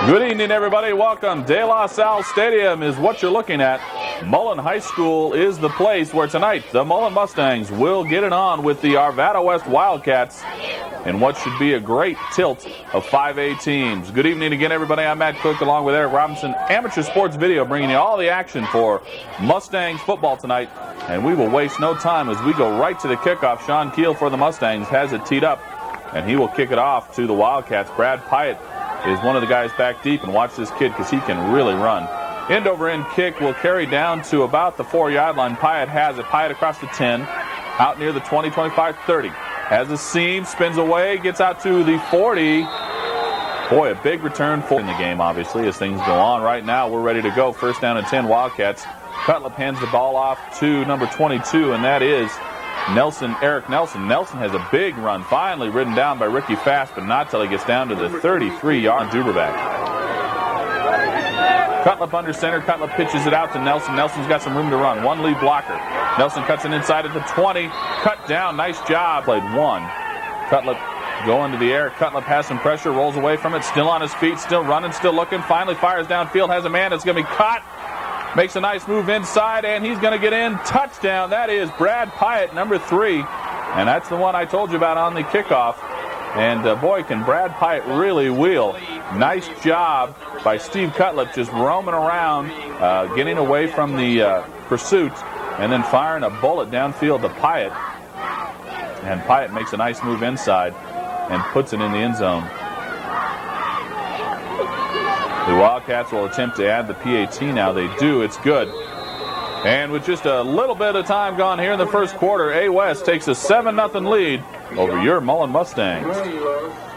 Good evening, everybody. Welcome. De La Salle Stadium is what you're looking at. Mullen High School is the place where tonight the Mullen Mustangs will get it on with the Arvada West Wildcats in what should be a great tilt of 5A teams. Good evening again, everybody. I'm Matt Cook along with Eric Robinson, Amateur Sports Video, bringing you all the action for Mustangs football tonight. And we will waste no time as we go right to the kickoff. Sean Keel for the Mustangs has it teed up, and he will kick it off to the Wildcats. Brad Pyatt is one of the guys back deep, and watch this kid because he can really run. End over end kick will carry down to about the 4-yard line. Pyatt has it. Pyatt across the 10, out near the 20, 25, 30. Has a seam, spins away, gets out to the 40. Boy, a big return for in the game, obviously, as things go on. Right now, we're ready to go. First down and 10, Wildcats. Cutlip hands the ball off to number 22, and that is Eric Nelson. Nelson has a big run, finally ridden down by Ricky Fast, but not till he gets down to the 33-yard Duberback. Cutlip under center. Cutlip pitches it out to Nelson. Nelson's got some room to run. One lead blocker. Nelson cuts it inside at the 20. Cut down. Nice job. Played one. Cutlip going to the air. Cutlip has some pressure. Rolls away from it. Still on his feet. Still running. Still looking. Finally fires downfield. Has a man that's going to be caught. Makes a nice move inside, and he's going to get in. Touchdown. That is Brad Pyatt, number 3. And that's the one I told you about on the kickoff. And boy, can Brad Pyatt really wheel. Nice job by Steve Cutlip, just roaming around, getting away from the pursuit, and then firing a bullet downfield to Pyatt. And Pyatt makes a nice move inside and puts it in the end zone. The Wildcats will attempt to add the PAT now. They do. It's good. And with just a little bit of time gone here in the first quarter, A-West takes a 7-0 lead over your Mullen Mustangs.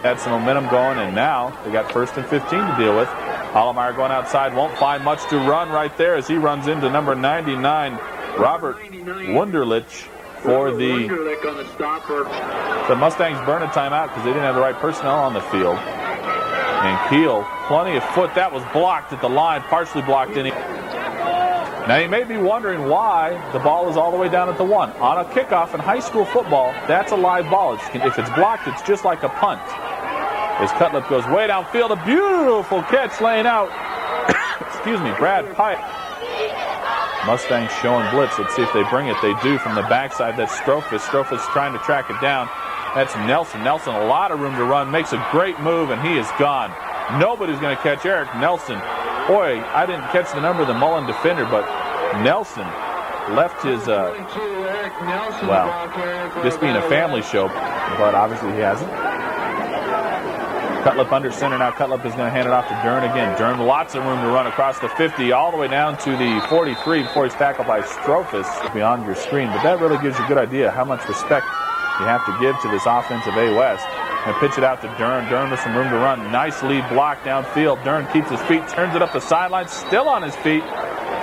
Had some momentum going, and now they got 1st and 15 to deal with. Hollemeyer going outside, won't find much to run right there as he runs into number 99, Robert Wunderlich, for the Mustangs burn a timeout because they didn't have the right personnel on the field. And Keel, plenty of foot. That was blocked at the line, partially blocked in. Now you may be wondering why the ball is all the way down at the 1. On a kickoff in high school football, that's a live ball. If it's blocked, it's just like a punt. As Cutlip goes way downfield, a beautiful catch laying out. Excuse me, Brad Pyatt. Mustangs showing blitz. Let's see if they bring it. They do from the backside. That's Strophis. Strophis trying to track it down. That's Nelson. Nelson, a lot of room to run. Makes a great move, and he is gone. Nobody's going to catch Eric Nelson. Boy, I didn't catch the number of the Mullen defender, but Nelson left his, this being a family show, but obviously he hasn't. Cutlip under center now. Cutlip is going to hand it off to Dern again. Dern, lots of room to run across the 50, all the way down to the 43 before he's tackled by Strophis beyond your screen. But that really gives you a good idea how much respect you have to give to this offensive A-West. And pitch it out to Dern. Dern with some room to run. Nice lead block downfield. Dern keeps his feet, turns it up the sideline, still on his feet.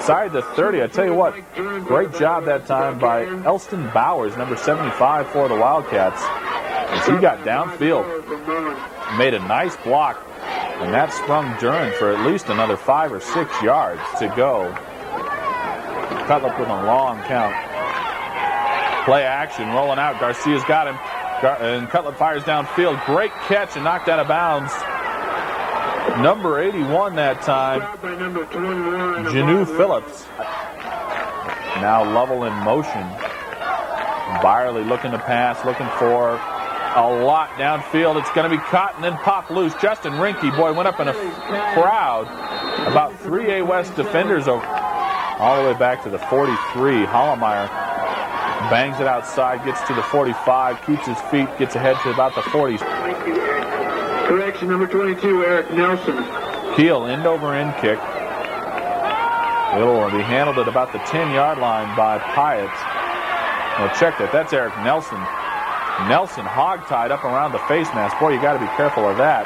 Side the 30. I tell you what, great job that time by Elston Bowers, number 75 for the Wildcats. As he got downfield, made a nice block, and that sprung Dern for at least another 5 or 6 yards to go. Cutlip with a long count. Play action, rolling out. Garcia's got him. And Cutlip fires downfield. Great catch and knocked out of bounds. Number 81 that time, Janu Phillips. Now Lovell in motion. Byerly looking to pass, looking for a lot downfield. It's going to be caught and then popped loose. Justin Rinke, boy, went up in a crowd. About 3 A-West defenders over, all the way back to the 43. Hollemeyer bangs it outside, gets to the 45, keeps his feet, gets ahead to about the 40. Correction, number 22, Eric Nelson. Keel, end over end kick. It'll be handled at about the 10-yard line by Pyatt. Well, check that. That's Eric Nelson. Nelson hog-tied up around the face mask. Boy, you got to be careful of that.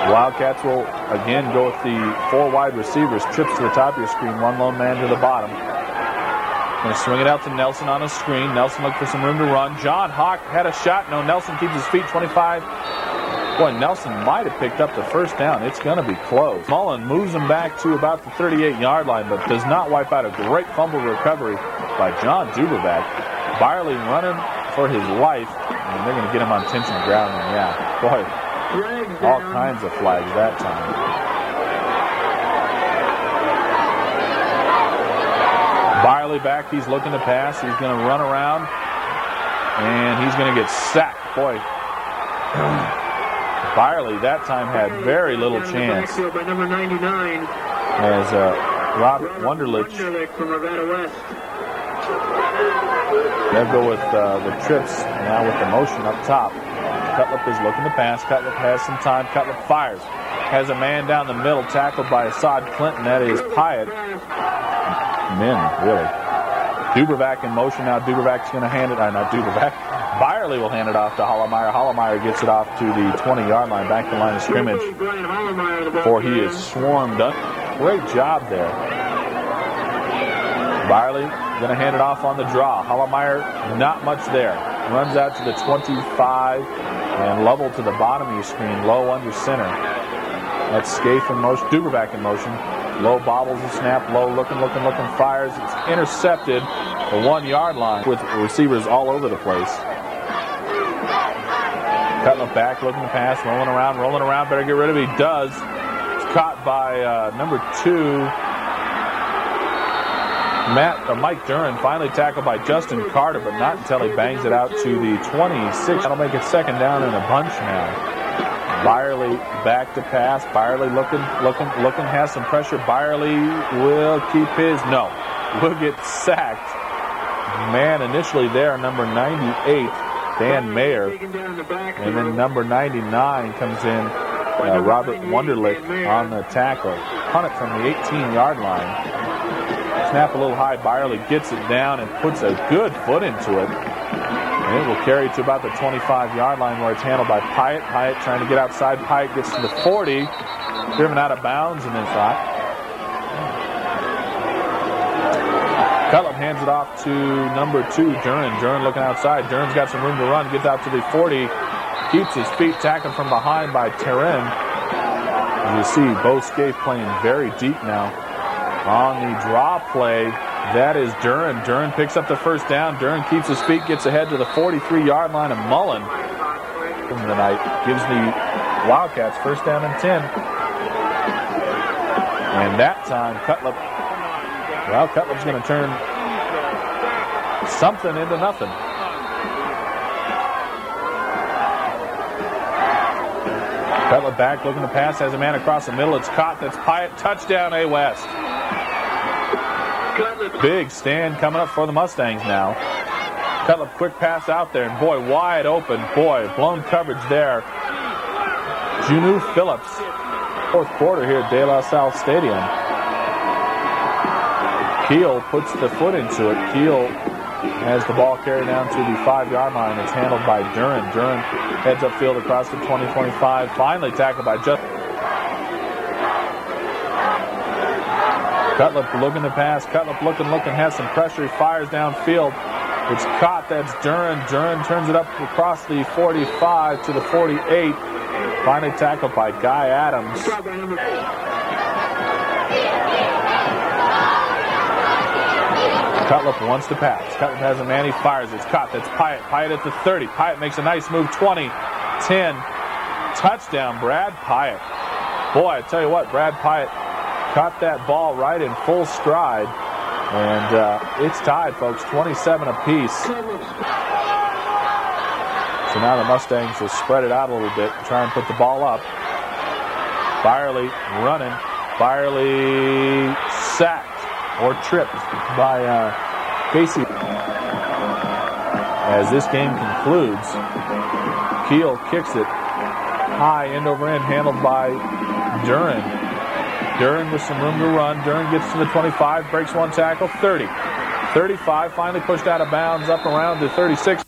Wildcats will again go with the 4 wide receivers. Trips to the top of your screen. One lone man to the bottom. Going to swing it out to Nelson on a screen. Nelson looking for some room to run. John Hawk had a shot. No, Nelson keeps his feet. 25. Boy, Nelson might have picked up the first down. It's going to be close. Mullen moves him back to about the 38-yard line, but does not wipe out a great fumble recovery by John Duberback. Byerly running for his life, and they're going to get him on tension ground. And yeah, boy, All kinds of flags that time. Byerly back. He's looking to pass. He's going to run around. And he's going to get sacked. Boy. Byerly that time had very little chance. By number 99. As Robert Wunderlich. From Arvada West. They'll go with the trips now with the motion up top. Cutlip is looking to pass. Cutlip has some time. Cutlip fires. Has a man down the middle tackled by Assad Clinton. That is Pyatt. Men, really. Dubervac in motion now. Dubervac's going to hand it. Not Dubervac. Byerly will hand it off to Hollemeyer. Hollemeyer gets it off to the 20-yard line, back to the line of scrimmage. For he is swarmed up. Great job there. Byerly going to hand it off on the draw. Hollemeyer, not much there. Runs out to the 25 and level to the bottom of your screen, low under center. That's Scaife in motion, Dubervac in motion. Low bobbles the snap, low looking, fires. It's intercepted the 1-yard line with receivers all over the place. Cutlip back, looking to pass, rolling around. Better get rid of it. He does. It's caught by number 2. Mike Duren, finally tackled by Justin Carter, but not until he bangs it out to the 26. That'll make it second down in a bunch now. Byerly back to pass. Byerly looking, has some pressure. Byerly will keep his. No, will get sacked. Man initially there, number 98, Dan Mayer. And then number 99 comes in, Robert Wunderlich on the tackle. Punt it from the 18-yard line. Snap a little high. Byerly gets it down and puts a good foot into it. And it will carry to about the 25-yard line where it's handled by Pyatt. Pyatt trying to get outside. Pyatt gets to the 40. Driven out of bounds and then shot. Cutlip hands it off to number 2, Duren. Duren looking outside. Duren's got some room to run. Gets out to the 40. Keeps his feet, tackled from behind by Terren. As you see, Bo Scaife playing very deep now. On the draw play, that is Duren. Duren picks up the first down. Duren keeps his feet, gets ahead to the 43-yard line, and Mullen from the night gives the Wildcats first down and 10. And that time, Cutlip's going to turn something into nothing. Cutlip back, looking to pass, has a man across the middle. It's caught. That's Pyatt. Touchdown, A-West. Big stand coming up for the Mustangs now. Cutlip quick pass out there, and boy, wide open. Boy, blown coverage there. Junu Phillips. Fourth quarter here at De La Salle Stadium. Keel puts the foot into it. Keel has the ball carried down to the 5-yard line. It's handled by Duren. Duren heads upfield across the 20-25. Finally tackled by Justin. Cutlip looking to pass. Cutlip looking, has some pressure. He fires downfield. It's caught. That's Duren. Duren turns it up across the 45 to the 48. Finally tackled by Guy Adams. Cutlip wants to pass. Cutlip has a man. He fires. It's caught. That's Pyatt. Pyatt at the 30. Pyatt makes a nice move. 20, 10. Touchdown, Brad Pyatt. Boy, I tell you what, Brad Pyatt caught that ball right in full stride. And it's tied, folks. 27 apiece. So now the Mustangs will spread it out a little bit and try and put the ball up. Byerly running. Byerly sacked or tripped by Casey. As this game concludes, Keel kicks it high, end over end, handled by Duren. Duren with some room to run. Duren gets to the 25, breaks one tackle, 30. 35, finally pushed out of bounds, up around the 36.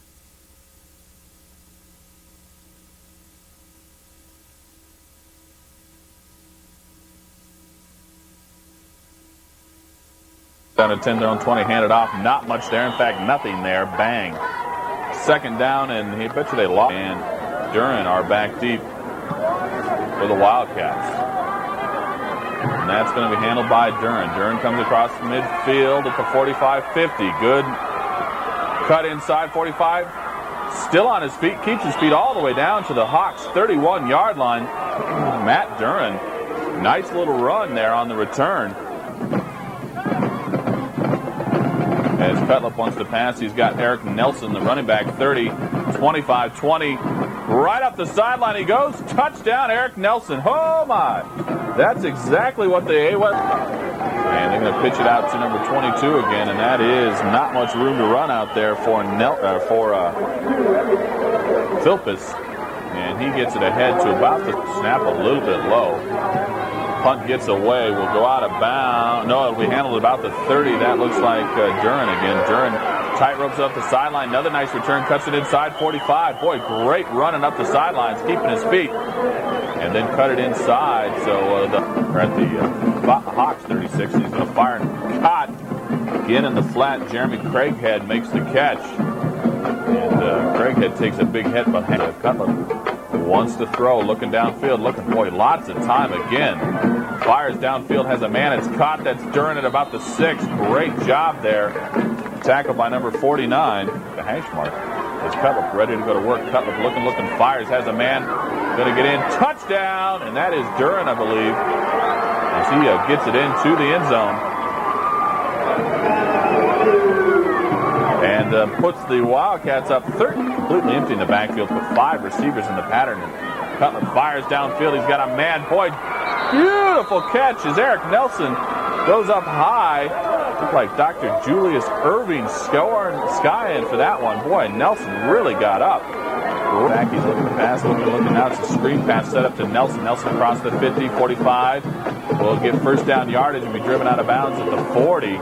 Down to 10, their own 20, handed off. Not much there. In fact, nothing there. Bang. Second down, and I bet you they lost. And Duren are back deep for the Wildcats. And that's going to be handled by Duren. Duren comes across midfield at the 45-50. Good cut inside 45. still on his feet, keeps his feet all the way down to the Hawks' 31-yard line. Matt Duran, nice little run there on the return. As Cutlip wants to pass, he's got Eric Nelson, the running back, 30, 25, 20. Right up the sideline he goes. Touchdown, Eric Nelson. Oh, my. That's exactly what the A-West... And they're going to pitch it out to number 22 again, and that is not much room to run out there for Philpus. And he gets it ahead to about the snap a little bit low. Punt gets away, will go out of bounds. No, it'll be handled about the 30. That looks like Duran again. Duran tight ropes up the sideline. Another nice return, cuts it inside 45. Boy, great running up the sidelines, keeping his feet. And then cut it inside. So they're at the Hawks 36. He's going to fire and caught. Again in the flat, Jeremy Craighead makes the catch. And Craighead takes a big hit behind Cutler. Wants to throw, looking downfield, boy, lots of time again. Fires downfield, has a man, it's caught, that's Duran at about the 6. Great job there. Tackled by number 49, the hash mark. As Cutlip ready to go to work. Cutlip looking, fires, has a man, gonna get in, touchdown, and that is Duran, I believe, as he gets it into the end zone. And puts the Wildcats up 30, completely empty in the backfield, with 5 receivers in the pattern. And Cutlip fires downfield. He's got a man. Boy, beautiful catch as Eric Nelson goes up high. Looked like Dr. Julius Irving skying for that one. Boy, Nelson really got up. Back, he's looking to pass, looking now. It's a screen pass set up to Nelson. Nelson across the 50, 45. Will get first down yardage and be driven out of bounds at the 40.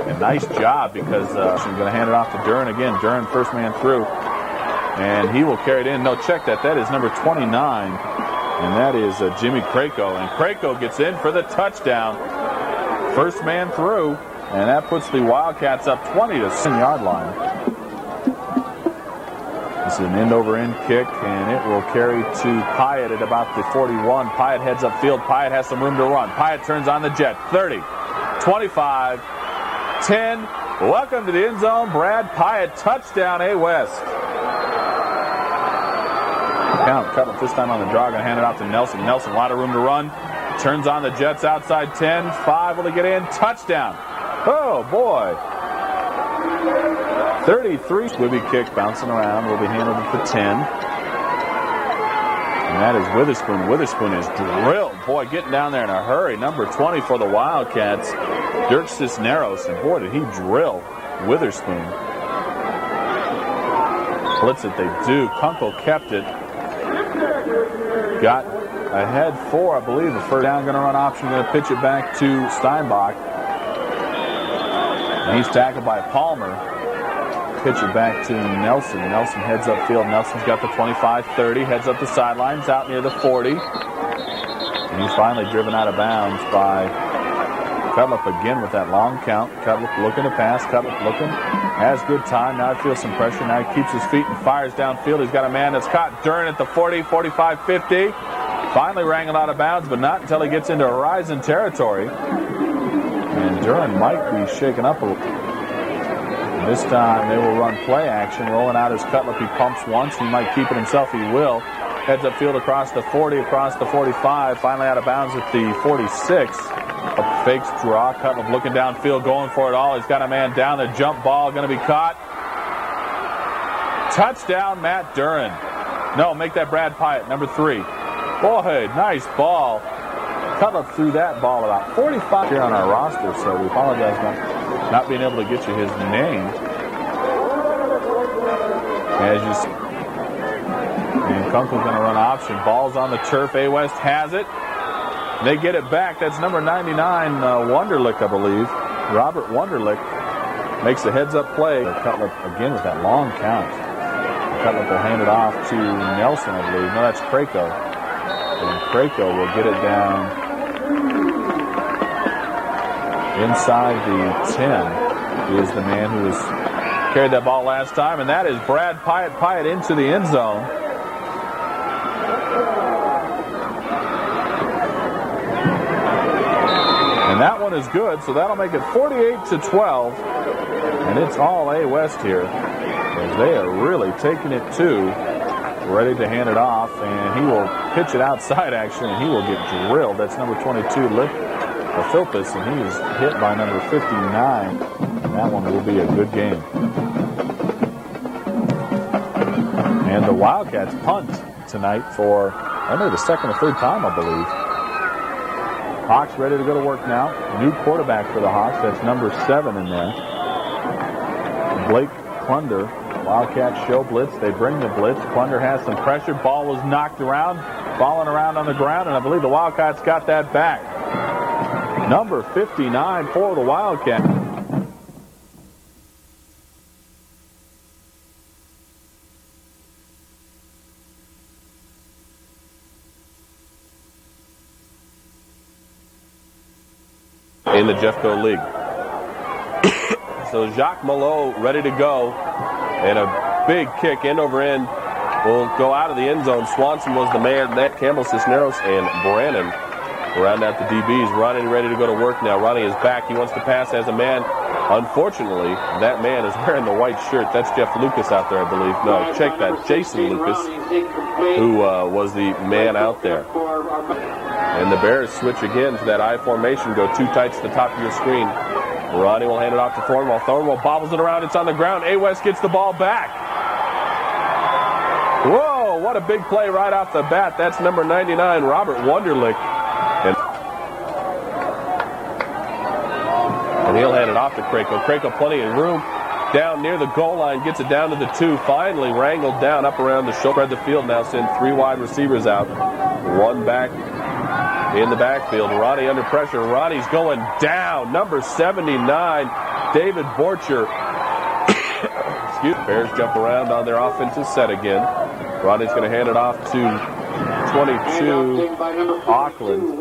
And nice job because she's going to hand it off to Duran again. Duran first man through. And he will carry it in. No, check that. That is number 29. And that is Jimmy Krako. And Krako gets in for the touchdown. First man through. And that puts the Wildcats up 20 to the 10-yard line. This is an end-over-end kick, and it will carry to Pyatt at about the 41. Pyatt heads upfield. Pyatt has some room to run. Pyatt turns on the jet. 30, 25, 10. Welcome to the end zone. Brad Pyatt, touchdown, A-West. Count, Cutlip this time on the draw. Going to hand it off to Nelson. Nelson, a lot of room to run. Turns on the Jets outside 10. 5, will he get in? Touchdown. Oh, boy. 33. Squibby kick bouncing around. Will be handled at the 10. And that is Witherspoon. Witherspoon is drilled. Boy, getting down there in a hurry. Number 20 for the Wildcats, Dirk Cisneros. And boy, did he drill Witherspoon. Blitz it, they do. Kunkel kept it. Got ahead 4, I believe. The first down, going to run option. Going to pitch it back to Steinbach. And he's tackled by Palmer. Pitch it back to Nelson. Nelson heads upfield. Nelson's got the 25-30. Heads up the sidelines out near the 40. And he's finally driven out of bounds by Cutlip again with that long count. Cutlip looking to pass. Cutlip looking. Has good time. Now he feels some pressure. Now he keeps his feet and fires downfield. He's got a man that's caught. Duran at the 40, 45, 50. Finally wrangled out of bounds, but not until he gets into Horizon territory. And Duran might be shaken up a little. This time they will run play action. Rolling out his Cutlip. He pumps once. He might keep it himself. He will. Heads upfield across the 40, across the 45. Finally out of bounds at the 46. A fakes draw. Cutlip looking downfield, going for it all. He's got a man down. The jump ball going to be caught. Touchdown, Matt Duran. No, make that Brad Pyatt, number 3. Boy, nice ball. Cutlip threw that ball about 45 here on our roster, so we apologize for not being able to get you his name. As you see. And Kunkel's going to run option. Ball's on the turf. A-West has it. They get it back. That's number 99, Wunderlich, I believe. Robert Wunderlich makes the heads-up play. Cutlip again with that long count. Cutlip will hand it off to Nelson, I believe. No, that's Krako. And Krako will get it down inside the 10. He is the man who has carried that ball last time, and that is Brad Pyatt. Pyatt into the end zone. And that one is good, so that'll make it 48-12. And it's all A-West here. as they are really taking it to, ready to hand it off, and he will pitch it outside actually, and he will get drilled. That's number 22, Philpus, and he is hit by number 59. And that one will be a good game. And the Wildcats punt tonight for, I know, the second or third time, I believe. Hawks ready to go to work now. New quarterback for the Hawks. That's number 7 in there. Blake Klunder. Wildcats show blitz. They bring the blitz. Klunder has some pressure. Ball was knocked around, falling around on the ground, and I believe the Wildcats got that back. Number 59 for the Wildcats. In the Jeffco League. So Jacques Malot ready to go, and a big kick end over end will go out of the end zone. Swanson was the man. That Campbell, Cisneros, and Brannon round out the DBs. Ronnie ready to go to work now. Ronnie is back. He wants to pass as a man. Unfortunately, that man is wearing the white shirt. That's Jeff Lucas out there, I believe. No, check that. Jason Lucas, who was the man out there. And the Bears switch again to that I formation. Go two tights to the top of your screen. Ronnie will hand it off to Thornwell. Thornwell bobbles it around. It's on the ground. A-West gets the ball back. Whoa, what a big play right off the bat. That's number 99, Robert Wunderlich. And he'll hand it off to Krako. Krako plenty of room down near the goal line. Gets it down to the 2. Finally wrangled down up around the shoulder. Spread the field now. Send 3 wide receivers out. 1 back in the backfield. Ronnie under pressure. Ronnie's going down. Number 79, David Borcher. Excuse me. Bears jump around on their offensive set again. Ronnie's going to hand it off to 22, Auckland.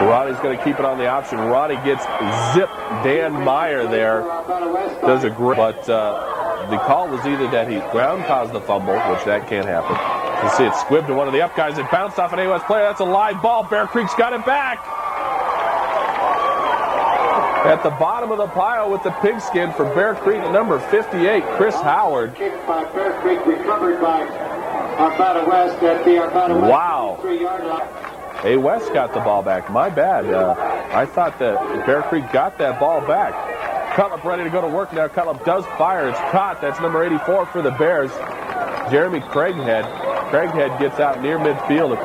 Ronnie's going to keep it on the option. Ronnie gets zip. Dan Meyer there does a great, but the call was either that he ground caused the fumble, which that can't happen. You see it squibbed to one of the up guys. It bounced off an A-West player. That's a live ball. Bear Creek's got it back. At the bottom of the pile with the pigskin for Bear Creek, number 58, Chris Howard. Kick by Bear Creek, recovered by Arvada West at the Arvada West. Wow. 3-yard line. A-West got the ball back. My bad. I thought that Bear Creek got that ball back. Cutlip ready to go to work now. Cutlip does fire. It's caught. That's number 84 for the Bears. Jeremy Craighead. Craighead gets out near midfield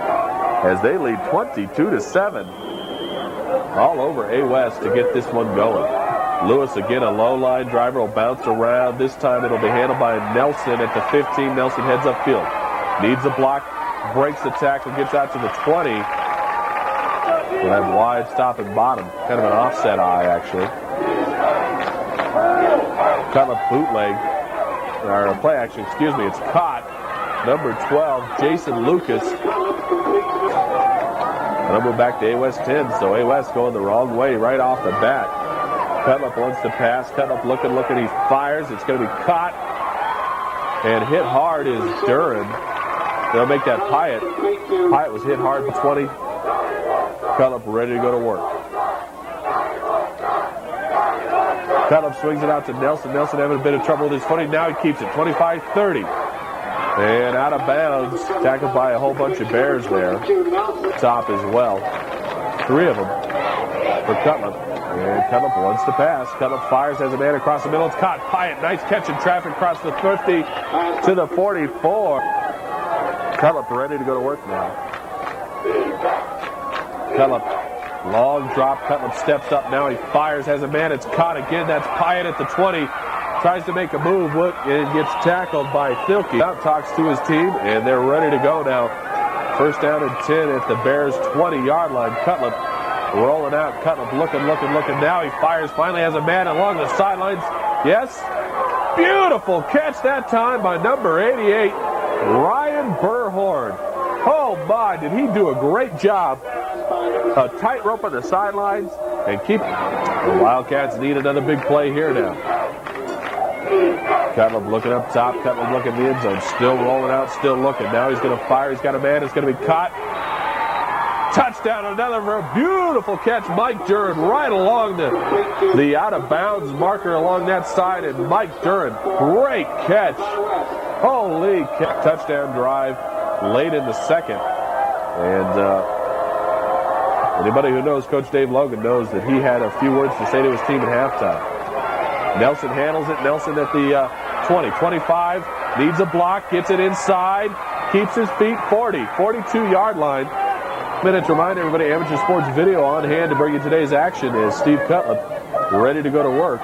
as they lead 22-7. All over A-West to get this one going. Lewis again, a low line driver, will bounce around. This time it'll be handled by Nelson at the 15. Nelson heads upfield. Needs a block. Breaks the tackle. Gets out to the 20. We'll have wide stop and bottom. Kind of an offset eye, actually. Cutlip bootleg. Or play action, excuse me. It's caught. Number 12, Jason Lucas. Number back to A-West 10. So A-West going the wrong way right off the bat. Cutlip wants to pass. Cutlip looking. He fires. It's going to be caught. And hit hard is Duran. They'll make that Pyatt. Pyatt was hit hard for 20. Cutlip ready to go to work. Cutlip swings it out to Nelson. Nelson having a bit of trouble with his footing. Now he keeps it. 25-30. And out of bounds. Tackled by a whole bunch of Bears there. Top as well. 3 of them for Cutlip. And Cutlip wants to pass. Cutlip fires, has a man across the middle. It's caught. Pyatt, nice catch in traffic across the 50 to the 44. Cutlip ready to go to work now. Cutlip, long drop. Cutlip steps up now. He fires, has a man. It's caught again. That's Pyatt at the 20. Tries to make a move and gets tackled by Thilke. Out talks to his team, and they're ready to go now. First down and 10 at the Bears' 20-yard line. Cutlip rolling out. Cutlip looking. Now he fires. Finally has a man along the sidelines. Yes. Beautiful catch that time by number 88, Ryan Burhorn. Oh, my, did he do a great job. A tightrope on the sidelines and keep. The Wildcats need another big play here now. Cutlip looking up top. Cutlip looking in the end zone. Still rolling out, still looking. Now he's going to fire. He's got a man. It's going to be caught. Touchdown, another for a beautiful catch. Mike Duran right along the out-of-bounds marker along that side, and Mike Duran, great catch. Holy catch. Touchdown drive late in the second. And anybody who knows Coach Dave Logan knows that he had a few words to say to his team at halftime. Nelson handles it. Nelson at the 20, 25, needs a block, gets it inside, keeps his feet 40, 42-yard line. Minute to remind everybody, Amateur Sports Video on hand to bring you today's action is Steve Cutlip ready to go to work.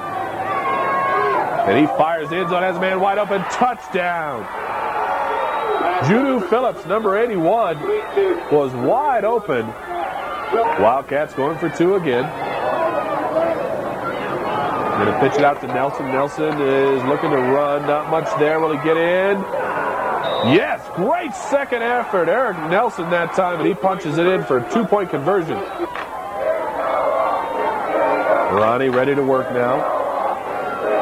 And he fires the end zone, has a man wide open, touchdown. Judu Phillips, number 81, was wide open. Wildcats going for two again. Going to pitch it out to Nelson. Nelson is looking to run. Not much there. Will he get in? Yes, great second effort. Eric Nelson that time, and he punches it in for a two-point conversion. Ronnie ready to work now.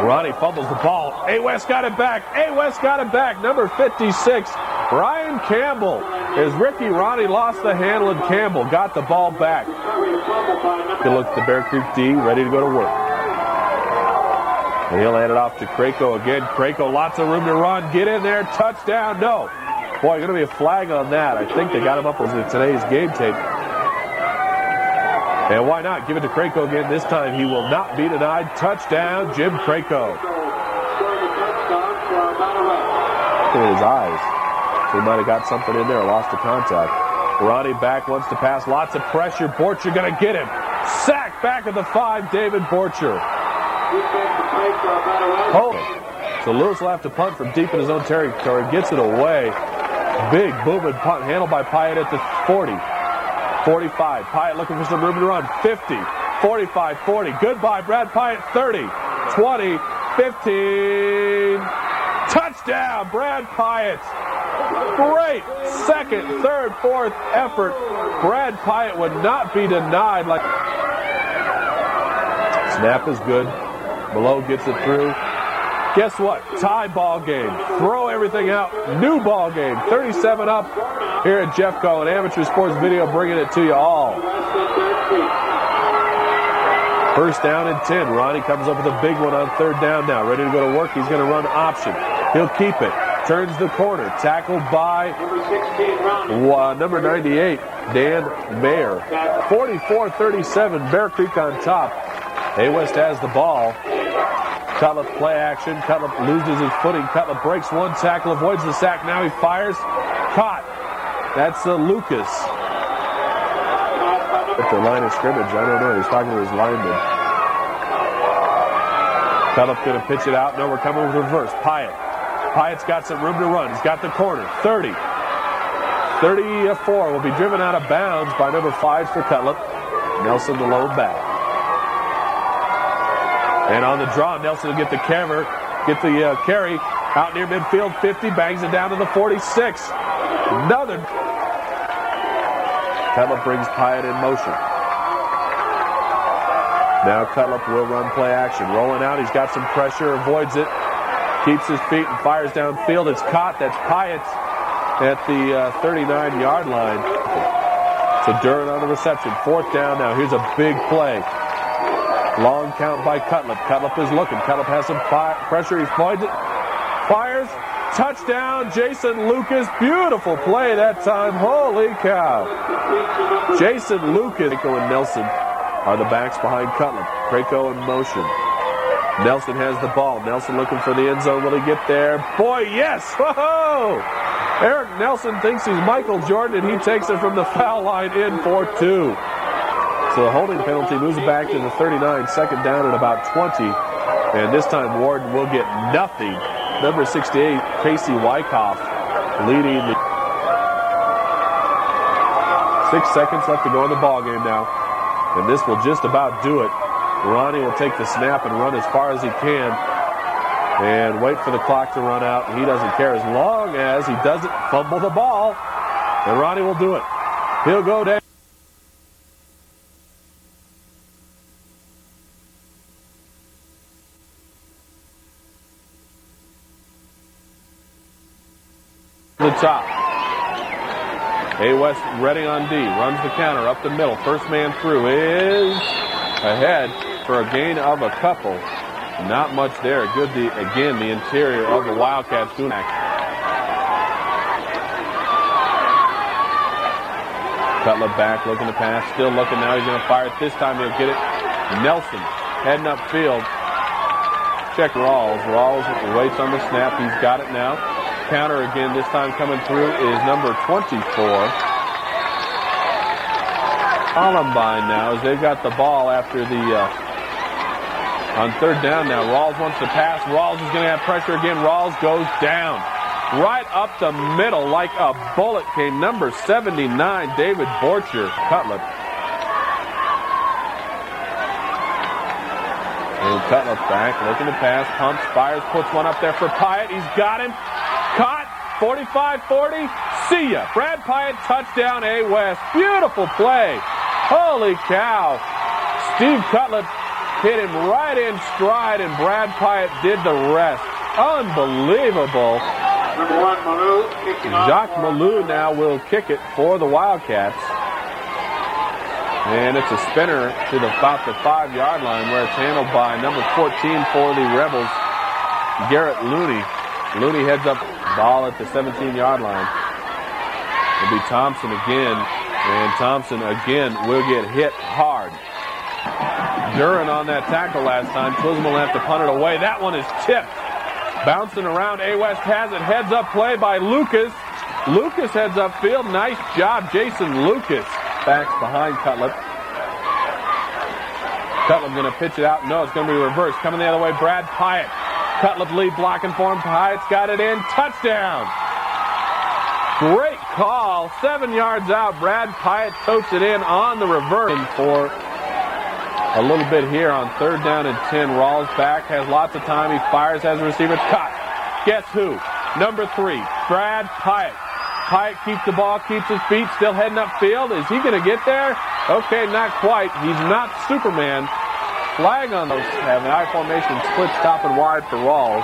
Ronnie fumbles the ball. A-West got it back. A-West got it back. Number 56, Brian Campbell. As Ricky Ronnie lost the handle, and Campbell got the ball back. Good look at the Bear Creek D, ready to go to work. And he'll hand it off to Krako again. Krako, lots of room to run. Get in there. Touchdown. No. Boy, going to be a flag on that. I think they got him up on today's game tape. And why not? Give it to Krako again. This time he will not be denied. Touchdown, Jim Krako. Look at his eyes. He might have got something in there, lost the contact. Ronnie back, wants to pass. Lots of pressure. Borcher going to get him. Sack back at the 5, David Borcher. So Lewis will have to punt from deep in his own territory. Gets it away. Big booming punt handled by Pyatt at the 40. 45. Pyatt looking for some room to run. 50. 45. 40. Goodbye, Brad Pyatt. 30. 20. 15. Touchdown, Brad Pyatt. Great second, third, fourth effort. Brad Pyatt would not be denied. Snap is good. Below gets it through. Guess what? Tie ball game. Throw everything out. New ball game. 37 up here at Jeffco, and Amateur Sports Video bringing it to you all. First down and 10. Ronnie comes up with a big one on third down now. Ready to go to work. He's going to run option. He'll keep it. Turns the corner. Tackled by number 98, Dan Mayer. 44-37. Bear Creek on top. A-West has the ball. Cutlip play action. Cutlip loses his footing. Cutlip breaks one tackle, avoids the sack. Now he fires. Caught. That's Lucas. At the line of scrimmage, I don't know. He's talking to his lineman. Cutlip going to pitch it out. No, we're coming with reverse. Pyatt. Pyatt's got some room to run. He's got the corner. 30. 34 will be driven out of bounds by number 5 for Cutlip. Nelson the low back. And on the draw, Nelson will get the carry out near midfield. 50, bangs it down to the 46. Another. Cutlip brings Pyatt in motion. Now Cutlip will run play action. Rolling out, he's got some pressure, avoids it. Keeps his feet and fires downfield. It's caught. That's Pyatt at the 39-yard line. So Duran on the reception. Fourth down now. Here's a big play. Long count by Cutlip. Cutlip is looking. Cutlip has some pressure. He avoids it. Fires. Touchdown, Jason Lucas. Beautiful play that time. Holy cow. Jason Lucas. Krako and Nelson are the backs behind Cutlip. Krako in motion. Nelson has the ball. Nelson looking for the end zone. Will he get there? Boy, yes. Whoa! Eric Nelson thinks he's Michael Jordan, and he takes it from the foul line in for 2. So the holding penalty moves it back to the 39, second down at about 20. And this time Warden will get nothing. Number 68, Casey Wyckoff, leading the 6 seconds left to go in the ball game now. And this will just about do it. Ronnie will take the snap and run as far as he can and wait for the clock to run out. He doesn't care as long as he doesn't fumble the ball. And Ronnie will do it. He'll go down. The top. A-West ready on D. Runs the counter up the middle. First man through is ahead for a gain of a couple. Not much there. Good, again, the interior of the Wildcats doing action. Cutler back, looking to pass. Still looking now. He's going to fire it. This time he'll get it. Nelson heading upfield. Check Rawls. Rawls waits on the snap. He's got it now. Counter again. This time coming through is number 24. Columbine now as they've got the ball after the on third down now. Rawls wants to pass. Rawls is going to have pressure again. Rawls goes down. Right up the middle like a bullet came number 79, David Borcher. Cutlip. And Cutlip back, looking to pass, pumps, fires, puts one up there for Pyatt. He's got him. Caught. 45-40. See ya. Brad Pyatt, touchdown A-West. Beautiful play. Holy cow. Steve Cutlip hit him right in stride, and Brad Pyatt did the rest. Unbelievable. Number 1, Malou, kicking off. Jacques Malou now will kick it for the Wildcats. And it's a spinner to about the 5-yard line where it's handled by number 14 for the Rebels, Garrett Looney. Looney heads up, ball at the 17-yard line. It'll be Thompson again, and Thompson again will get hit hard. Duran on that tackle last time. Twisman will have to punt it away. That one is tipped. Bouncing around, A-West has it. Heads up play by Lucas. Lucas heads up field. Nice job, Jason Lucas. Backs behind Cutlip. Cutlip going to pitch it out. No, it's going to be reversed. Coming the other way, Brad Pyatt. Cutlip lead blocking for him. Pyatt's got it in. Touchdown. Great call. 7 yards out. Brad Pyatt totes it in on the reverse. For a little bit here on third down and 10. Rawls back, has lots of time. He fires, has a receiver. Cut. Guess who? Number 3, Brad Pyatt. Pyatt keeps the ball, keeps his feet, still heading upfield. Is he going to get there? Okay, not quite. He's not Superman. Flag on those. Have an I formation split stop and wide for Rawls.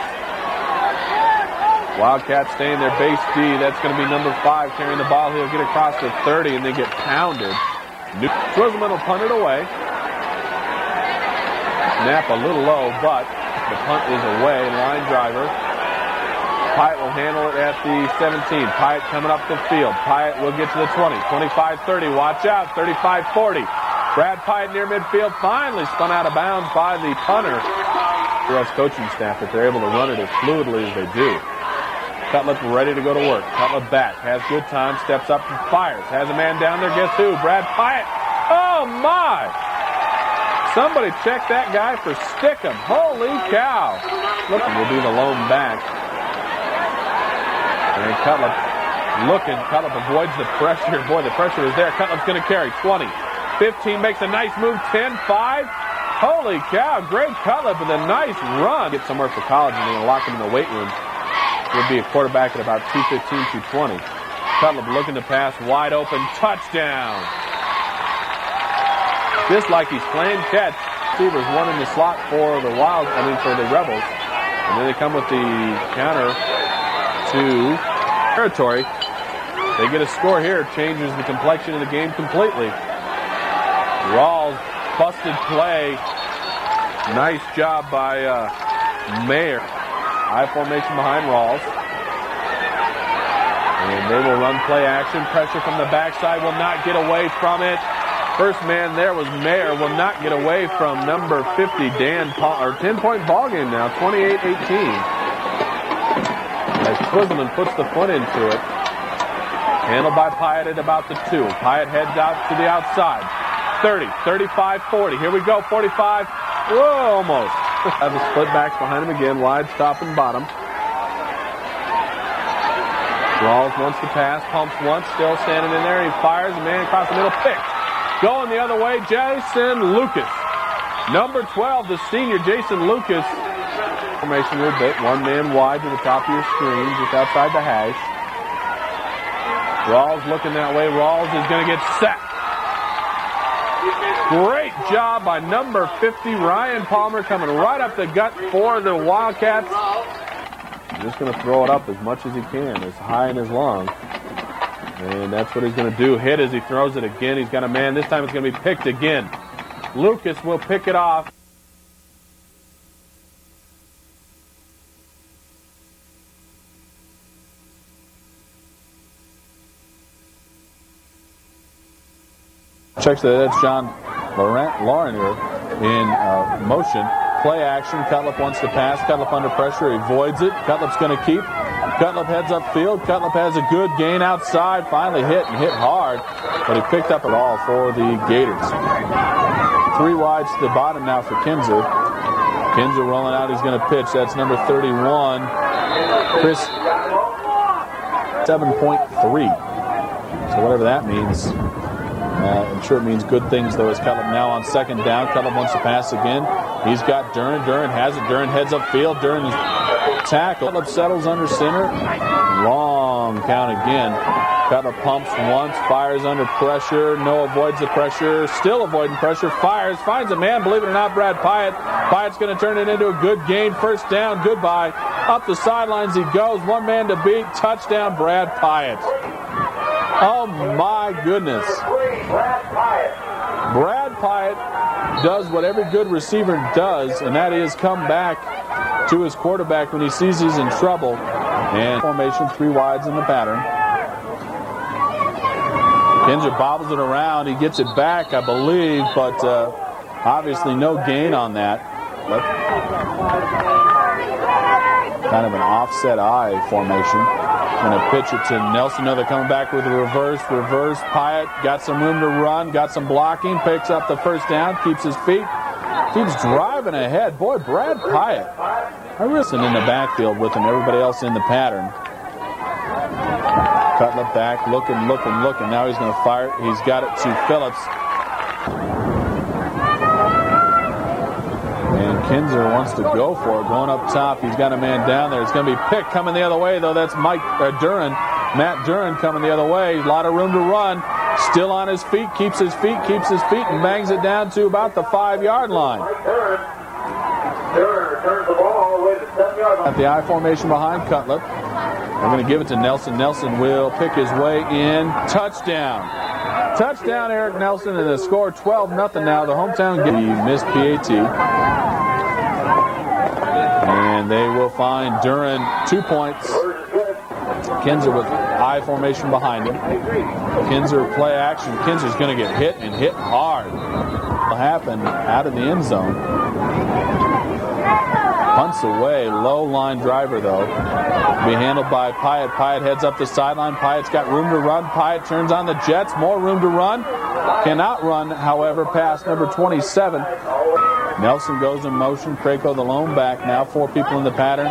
Wildcats stay in their base D. That's going to be number 5 carrying the ball. He'll get across the 30 and they get pounded. Twisman will punt it away. Snap a little low, but the punt is away. Line driver. Pyatt will handle it at the 17. Pyatt coming up the field. Pyatt will get to the 20. 25-30. Watch out. 35-40. Brad Pyatt near midfield. Finally spun out of bounds by the punter. The U.S. coaching staff that they're able to run it as fluidly as they do. Cutlip ready to go to work. Cutlip back. Has good time. Steps up and fires. Has a man down there. Guess who? Brad Pyatt. Oh, my. Somebody check that guy for stickum. Holy cow. Look, will be the lone back. And Cutlip looking. Cutlip avoids the pressure. Boy, the pressure is there. Cutlip's going to carry. 20. 15 makes a nice move. 10-5. Holy cow. Greg Cutlip with a nice run. Get somewhere for college and they're going to lock him in the weight room. Would be a quarterback at about 215, 220. Cutlip looking to pass. Wide open. Touchdown. Just like he's playing catch. Receivers one in the slot for the for the Rebels. And then they come with the counter to territory. They get a score here. Changes the complexion of the game completely. Rawls, busted play. Nice job by Mayer. High formation behind Rawls. And they will run play action. Pressure from the backside will not get away from it. First man there was Mayer, will not get away from number 50, Dan Paul, or 10-point ball game now, 28-18. As Twisman puts the foot into it. Handled by Pyatt at about the 2. Pyatt heads out to the outside. 30, 35, 40. Here we go, 45. Whoa, almost. Have the split backs behind him again, wide stop and bottom. Rawls wants to pass, pumps once, still standing in there. He fires, a man across the middle, picked. Going the other way, Jason Lucas. Number 12, the senior Jason Lucas. Formation a little bit. One man wide to the top of your screen, just outside the hash. Rawls looking that way. Rawls is going to get sacked. Great job by number 50, Ryan Palmer, coming right up the gut for the Wildcats. Just going to throw it up as much as he can, as high and as long. And that's what he's going to do. Hit as he throws it again. He's got a man. This time it's going to be picked again. Lucas will pick it off. Checks that. That's John Loringer in motion. Play action. Cutlip wants to pass. Cutlip under pressure. He avoids it. Cutlip's going to keep. Cutlip heads upfield. Cutlip has a good gain outside. Finally hit and hit hard. But he picked up it all for the Gators. 3 wide to the bottom now for Kinzer. Kinzer rolling out. He's going to pitch. That's number 31. Chris 7.3. So whatever that means. I'm sure it means good things, though, as Cutlip now on second down. Cutlip wants to pass again. He's got Duran. Duran has it. Duran heads upfield. Duran tackle. Cutlip settles under center. Long count again. Cutlip pumps once. Fires under pressure. No, avoids the pressure. Still avoiding pressure. Fires. Finds a man. Believe it or not, Brad Pyatt. Pyatt's going to turn it into a good gain. First down. Goodbye. Up the sidelines he goes. One man to beat. Touchdown, Brad Pyatt. Oh, my goodness. Brad Pyatt does what every good receiver does, and that is come back to his quarterback when he sees he's in trouble. And formation, 3 wides in the pattern. Kinzer bobbles it around. He gets it back, I believe, but obviously no gain on that. But kind of an offset eye formation. Going to pitch it to Nelson. They're coming back with a reverse. Pyatt got some room to run, got some blocking, picks up the first down, keeps his feet, keeps driving ahead. Boy, Brad Pyatt. Harrison in the backfield with him, everybody else in the pattern. Cutlip back, looking. Now he's going to fire it. He's got it to Phillips. And Kinzer wants to go for it, going up top. He's got a man down there. It's going to be picked coming the other way, though. That's Duran. Matt Duran coming the other way. A lot of room to run. Still on his feet, keeps his feet, and bangs it down to about the 5-yard line. Duran returns the ball all the way to the 7-yard line. At the I formation behind Cutlip. They're going to give it to Nelson. Nelson will pick his way in. Touchdown. Touchdown, Eric Nelson, and the score 12-0 now. The hometown game. He missed PAT. And they will find Duran 2 points. Kinzer with I formation behind him. Kinzer play action. Kinzer's going to get hit and hit hard. It'll happen out of the end zone. Punts away. Low line driver, though. Be handled by Pyatt. Pyatt heads up the sideline. Pyatt's got room to run. Pyatt turns on the Jets. More room to run. Cannot run, however, past number 27. Nelson goes in motion. Krako the lone back now. 4 people in the pattern.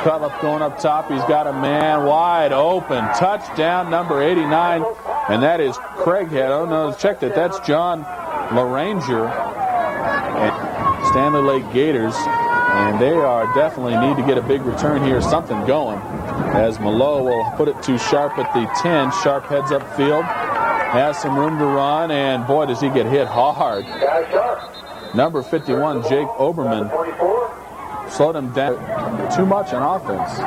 Cutlip going up top. He's got a man wide open. Touchdown number 89. And that is Craighead. Oh, no, checked it. That's John Laranger. And Stanley Lake Gators. And they are definitely need to get a big return here. Something going. As Malo will put it to Sharp at the 10. Sharp heads upfield. Has some room to run. And boy, does he get hit hard. Number 51, Jake Oberman, slowed him down too much on offense.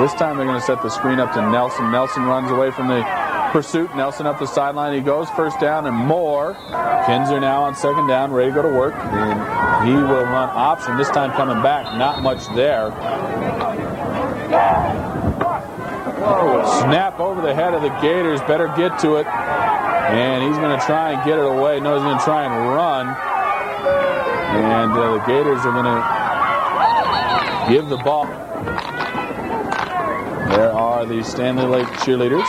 This time they're going to set the screen up to Nelson. Nelson runs away from the pursuit. Nelson up the sideline. He goes first down and more. Kinzer now on second down, ready to go to work. And he will run option, this time coming back. Not much there. Snap over the head of the Gators. Better get to it. And he's going to try and get it away. No, he's going to try and run. And the Gators are going to give the ball. There are the Stanley Lake cheerleaders.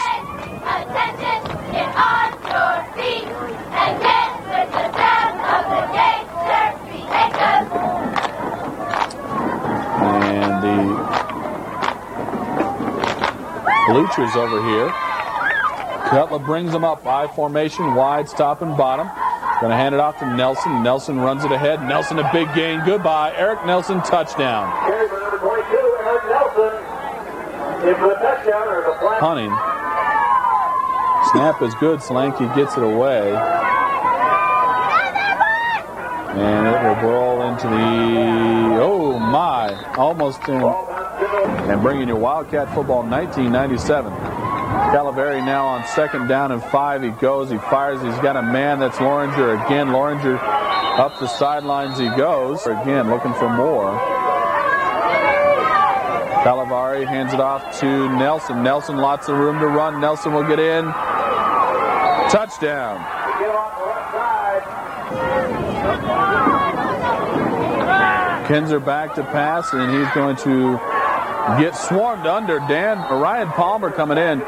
Attention, get on your feet and dance with the sound of the Gator Makers. And the bleachers over here. Cutlip brings them up. I formation, wide, top and bottom. Going to hand it off to Nelson. Nelson runs it ahead. Nelson a big gain. Goodbye. Eric Nelson, touchdown. Carry for number 22, Eric Nelson. In for the touchdown or the flag. Punting. Snap is good. Slanky gets it away. And it will roll into the, oh my, almost in. And bringing you Wildcat football 1997. Calaveri now on 2nd down and 5. He goes, he fires, he's got a man. That's Loringer again. Loringer up the sidelines he goes. Again, looking for more. Calaveri hands it off to Nelson. Nelson, lots of room to run. Nelson will get in. Touchdown. Kinzer back to pass, and he's going to get swarmed under. Ryan Palmer coming in.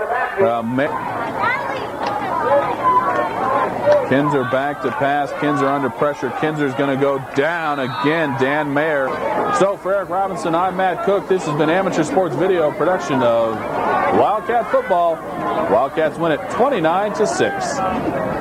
Kinzer back to pass. Kinzer under pressure. Kinzer's going to go down again. Dan Mayer. So for Eric Robinson, I'm Matt Cook. This has been Amateur Sports Video production of Wildcat football. Wildcats win it 29-6.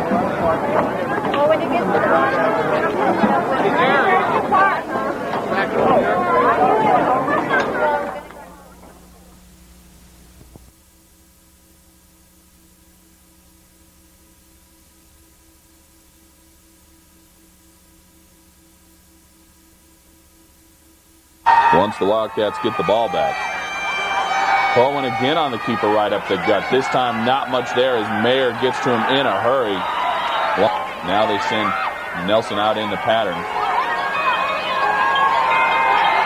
Once the Wildcats get the ball back. Corwin again on the keeper right up the gut. This time not much there as Mayer gets to him in a hurry. Now they send Nelson out in the pattern.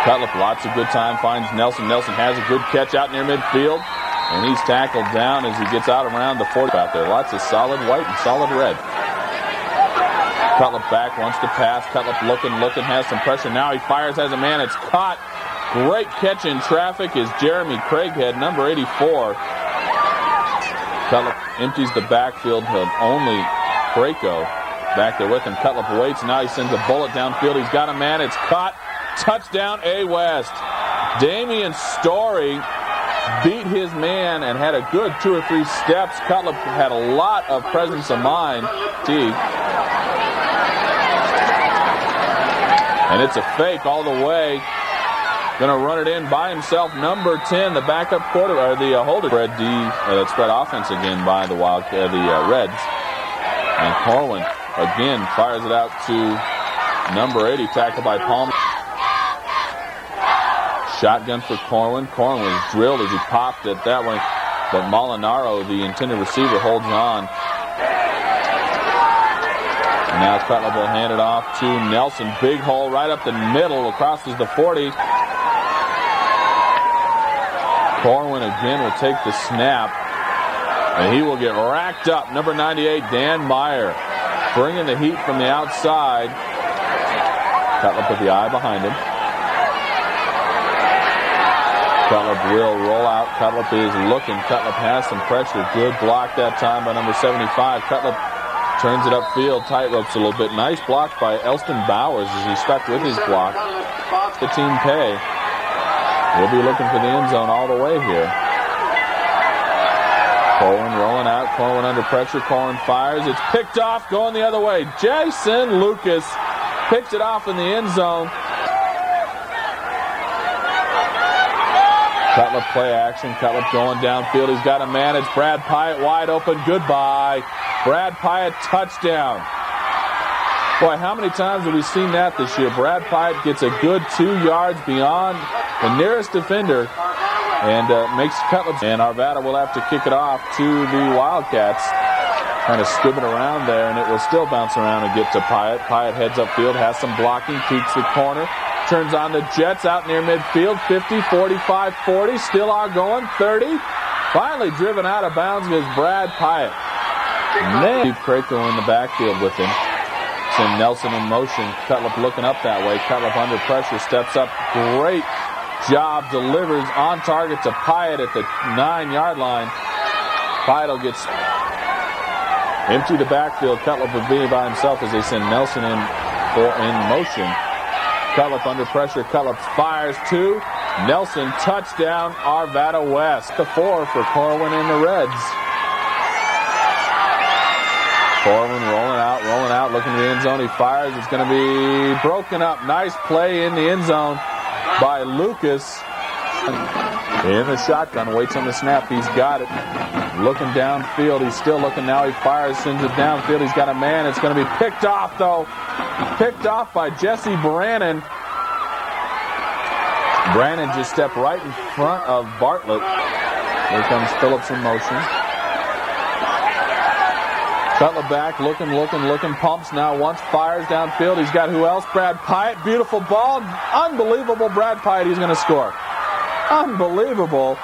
Cutlip, lots of good time, finds Nelson. Nelson has a good catch out near midfield. And he's tackled down as he gets out around the 40 out there. Lots of solid white and solid red. Cutlip back, wants to pass. Cutlip looking, has some pressure. Now he fires, has a man. It's caught. Great catch in traffic is Jeremy Craighead, number 84. Cutlip empties the backfield to only Craco back there with him. Cutlip waits. Now he sends a bullet downfield. He's got a man. It's caught. Touchdown, A-West. Damian Story beat his man and had a good 2 or 3 steps. Cutlip had a lot of presence of mind. And it's a fake all the way. Going to run it in by himself. Number 10, the backup holder, that spread offense again by the Reds. And Corwin again fires it out to number 80, tackled by Palmer. Shotgun for Corwin. Corwin was drilled as he popped it that way, but Molinaro, the intended receiver, holds on. And now Cutlip will hand it off to Nelson. Big hole right up the middle, crosses the 40. Corwin again will take the snap, and he will get racked up. Number 98, Dan Meyer, bringing the heat from the outside. Cutlip with the eye behind him. Cutlip will roll out. Cutlip is looking. Cutlip has some pressure. Good block that time by number 75. Cutlip turns it upfield, tight ropes a little bit. Nice block by Elston Bowers as he stuck with his block. The team pay. We'll be looking for the end zone all the way here. Corwin rolling out. Corwin under pressure. Corwin fires. It's picked off, going the other way. Jason Lucas picks it off in the end zone. Cutlip play action. Cutlip going downfield. He's got a man. It's Brad Pyatt wide open. Goodbye. Brad Pyatt touchdown. Boy, how many times have we seen that this year? Brad Pyatt gets a good 2 yards beyond the nearest defender and makes Cutlip. And Arvada will have to kick it off to the Wildcats. Kind of scoop it around there, and it will still bounce around and get to Pyatt. Pyatt heads upfield, has some blocking, peeks the corner. Turns on the Jets out near midfield. 50, 45, 40. Still are going. 30. Finally driven out of bounds goes Brad Pyatt. Steve Craco in the backfield with him. Send Nelson in motion. Cutlip looking up that way. Cutlip under pressure. Steps up. Great job. Delivers on target to Pyatt at the 9-yard line. Pyatt will get empty the backfield. Cutlip will be by himself as they send Nelson in motion. Cutlip under pressure. Cutlip fires 2. Nelson touchdown. Arvada West. The 4 for Corwin and the Reds. Corwin rolling out, looking to the end zone. He fires. It's going to be broken up. Nice play in the end zone by Lucas. In the shotgun, waits on the snap. He's got it. Looking downfield. He's still looking now. He fires, sends it downfield. He's got a man. It's going to be picked off, though. Picked off by Jesse Brannon. Brandon just stepped right in front of Bartlett. Here comes Phillips in motion. Cutler back, looking, pumps now once, fires downfield. He's got who else? Brad Pyatt. Beautiful ball. Unbelievable Brad Pyatt. He's going to score. Unbelievable.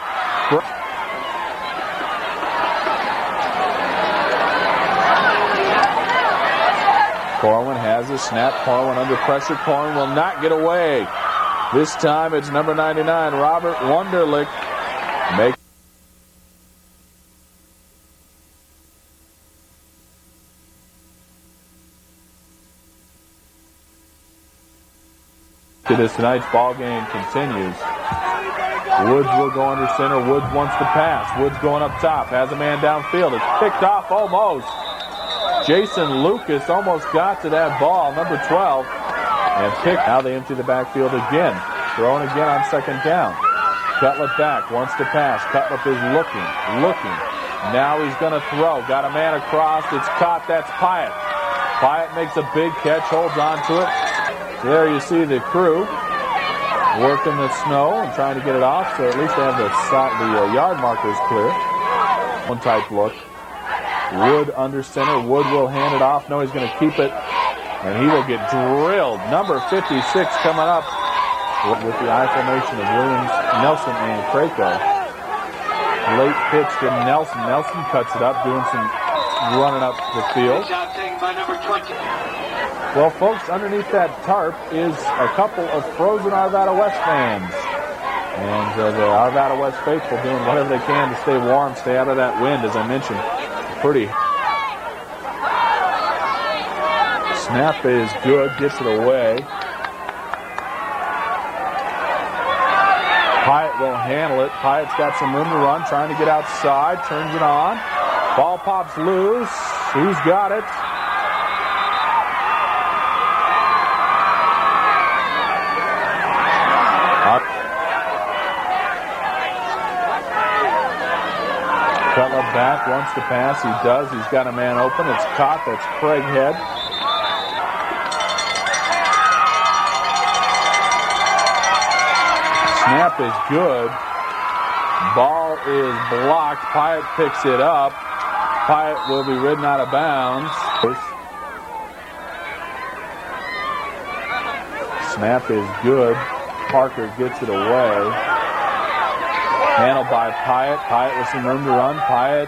Corwin has a snap. Corwin under pressure. Corwin will not get away. This time it's number 99, Robert Wunderlich. Make this tonight's ball game continues. Woods will go under center. Woods wants to pass. Woods going up top. Has a man downfield. It's picked off almost. Jason Lucas almost got to that ball, number 12, and picked. Now they empty the backfield again. Throwing again on second down. Cutlip back, wants to pass. Cutlip is looking. Now he's going to throw. Got a man across. It's caught. That's Pyatt. Pyatt makes a big catch, holds on to it. There you see the crew working the snow and trying to get it off, so at least they have the yard markers clear. One type look. Wood under center. Wood will hand it off. No, he's going to keep it, and he will get drilled. Number 56 coming up with the eye formation of Williams, Nelson, and Craco. Late pitch to Nelson. Nelson cuts it up, doing some running up the field. Well, folks, underneath that tarp is a couple of frozen Arvada West fans. And the Arvada West faithful doing whatever they can to stay warm, stay out of that wind, as I mentioned. Pretty. Snap is good, gets it away. Pyatt will handle it. Pyatt's got some room to run, trying to get outside, turns it on. Ball pops loose. Who's got it? Cutler back, wants to pass. He does. He's got a man open. It's caught. That's Craighead. Snap is good. Ball is blocked. Pyatt picks it up. Pyatt will be ridden out of bounds. Snap is good. Parker gets it away. Handled by Pyatt. Pyatt with some room to run. Pyatt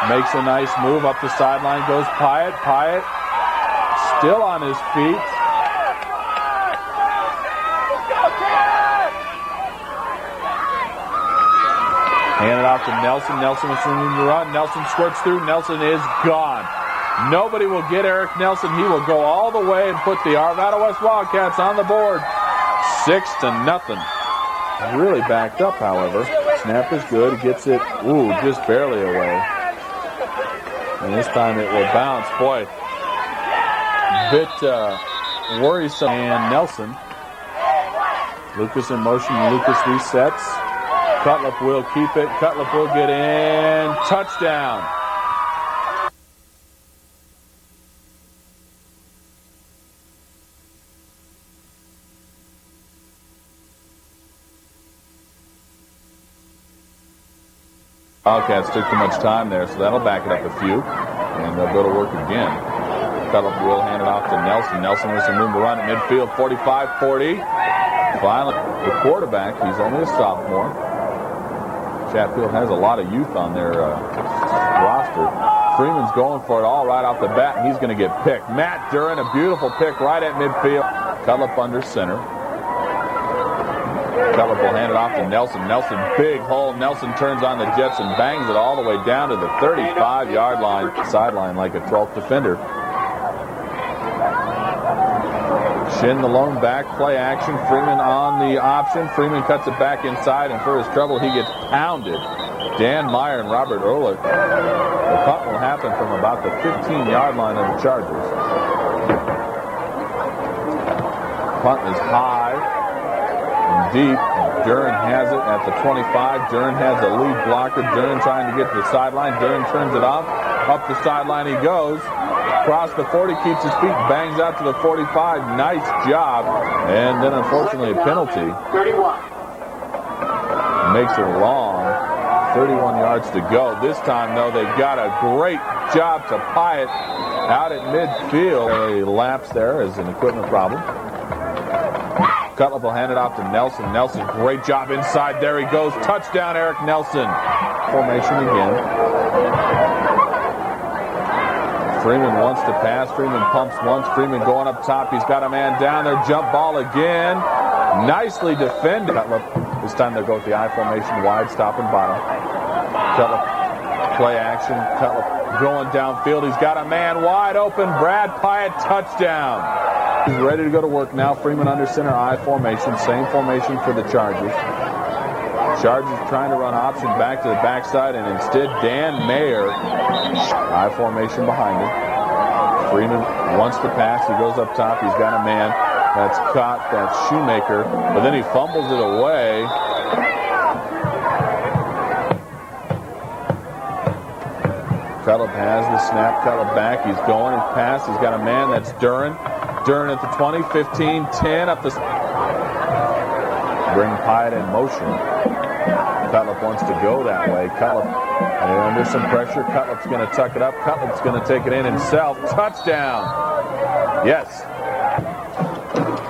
makes a nice move. Up the sideline goes Pyatt. Pyatt still on his feet. Handed off to Nelson. Nelson with some room to run. Nelson squirts through. Nelson is gone. Nobody will get Eric Nelson. He will go all the way and put the Arvada West Wildcats on the board. 6-0. Really backed up, however. Snap is good. He gets it, just barely away. And this time it will bounce. Boy, bit worrisome. And Nelson. Lucas in motion. Lucas resets. Cutlip will keep it. Cutlip will get in. Touchdown. Wildcats took too much time there, so that'll back it up a few, and they'll go to work again. Cutlip will hand it off to Nelson. Nelson with some room to run at midfield, 45-40. Finally, the quarterback, he's only a sophomore. Chatfield has a lot of youth on their roster. Freeman's going for it all right off the bat, and he's going to get picked. Matt Duran, a beautiful pick right at midfield. Cutlip under center. Cutlip will hand it off to Nelson. Nelson, big hole. Nelson turns on the jets and bangs it all the way down to the 35-yard line. Sideline like a 12th defender. Shin the lone back, play action. Freeman on the option. Freeman cuts it back inside, and for his trouble, he gets pounded. Dan Meyer and Robert Ehrlich. The punt will happen from about the 15-yard line of the Chargers. Punt is high and deep. Duran has it at the 25. Duran has the lead blocker. Duran trying to get to the sideline. Duran turns it off. Up the sideline he goes. across the 40, keeps his feet, bangs out to the 45. Nice job. And then, unfortunately, a penalty. 31. Makes it long. 31 yards to go. This time, though, they got a great job to Pyatt out at midfield. A lapse there is an equipment problem. Cutlip will hand it off to Nelson. Nelson, great job inside. There he goes. Touchdown, Eric Nelson. Formation again. Freeman wants to pass. Freeman pumps once. Freeman going up top. He's got a man down there. Jump ball again. Nicely defended. Cutlip, this time they'll go with the I formation wide, stop and bottom. Cutlip, play action. Cutlip going downfield. He's got a man wide open. Brad Pyatt, touchdown. He's ready to go to work now. Freeman under center I formation. Same formation for the Chargers. Chargers trying to run option back to the backside, and instead Dan Mayer, I formation behind him. Freeman wants to pass. He goes up top. He's got a man. That's caught. That's Shoemaker. But then he fumbles it away. Cutlip has the snap. Cutlip back. He's going. His pass. He's got a man. That's Duran. Duran at the 20, 15, 10 up the... Bring Pyatt in motion. Cutlip wants to go that way. Cutlip under some pressure. Cutlip's going to tuck it up. Cutlip's going to take it in himself. Touchdown. Yes.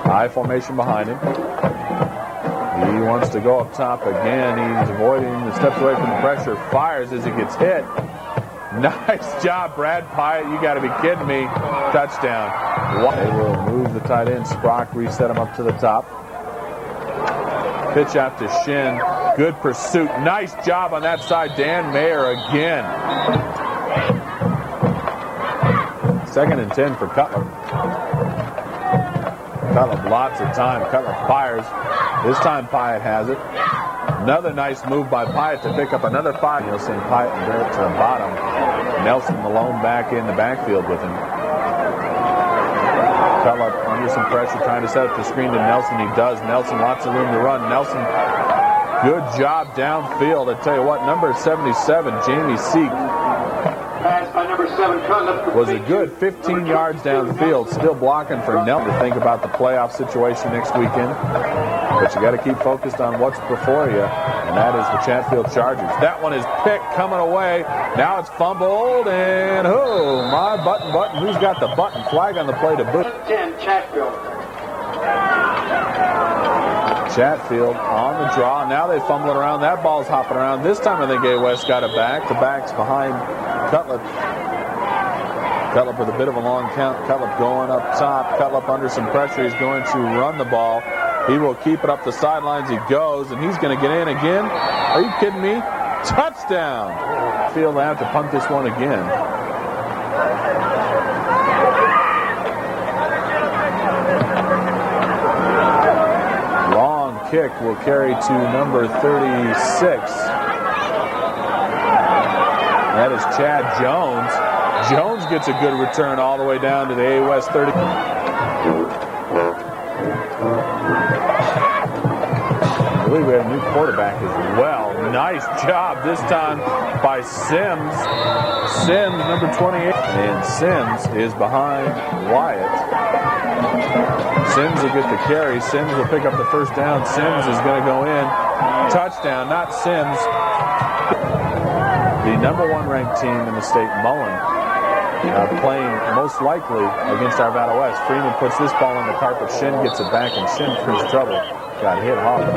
I formation behind him. He wants to go up top again. He's avoiding the steps away from the pressure. Fires as he gets hit. Nice job, Brad Pyatt. You got to be kidding me. Touchdown. They will move the tight end. Sprock reset him up to the top. Pitch out to Shin. Good pursuit. Nice job on that side. Dan Mayer again. 2nd and 10 for Cutlip. Cutlip lots of time. Cutlip fires. This time Pyatt has it. Another nice move by Pyatt to pick up another 5. You'll send Pyatt and Barrett to the bottom. Nelson Malone back in the backfield with him. Cutlip under some pressure, trying to set up the screen to Nelson. He does. Nelson, lots of room to run. Nelson, good job downfield. I tell you what, number 77, Jamie Seek, Pass by number 7, Cutlip. was a good 15 yards downfield, still blocking for Nelson to think about the playoff situation next weekend. But you got to keep focused on what's before you, and that is the Chatfield Chargers. That one is picked, coming away. Now it's fumbled, and my button. Who's got the button? Flag on the play to boot. 10, Chatfield. Chatfield on the draw. Now they fumble it around. That ball's hopping around. This time I think A-West got it back. The back's behind Cutlip. Cutlip with a bit of a long count. Cutlip going up top. Cutlip under some pressure. He's going to run the ball. He will keep it up the sidelines. He goes, and he's going to get in again. Are you kidding me? Touchdown. Field will have to punt this one again. Long kick will carry to number 36. That is Chad Jones. Jones gets a good return all the way down to the A-West 30. I believe we have a new quarterback as well. Nice job this time by Sims. Sims, number 28. And Sims is behind Wyatt. Sims will get the carry. Sims will pick up the first down. Sims is going to go in. Touchdown, not Sims. The number 1 ranked team in the state, Mullen, playing most likely against Arvada West. Freeman puts this ball on the carpet. Shin gets it back, and Shin through trouble. Got hit hard.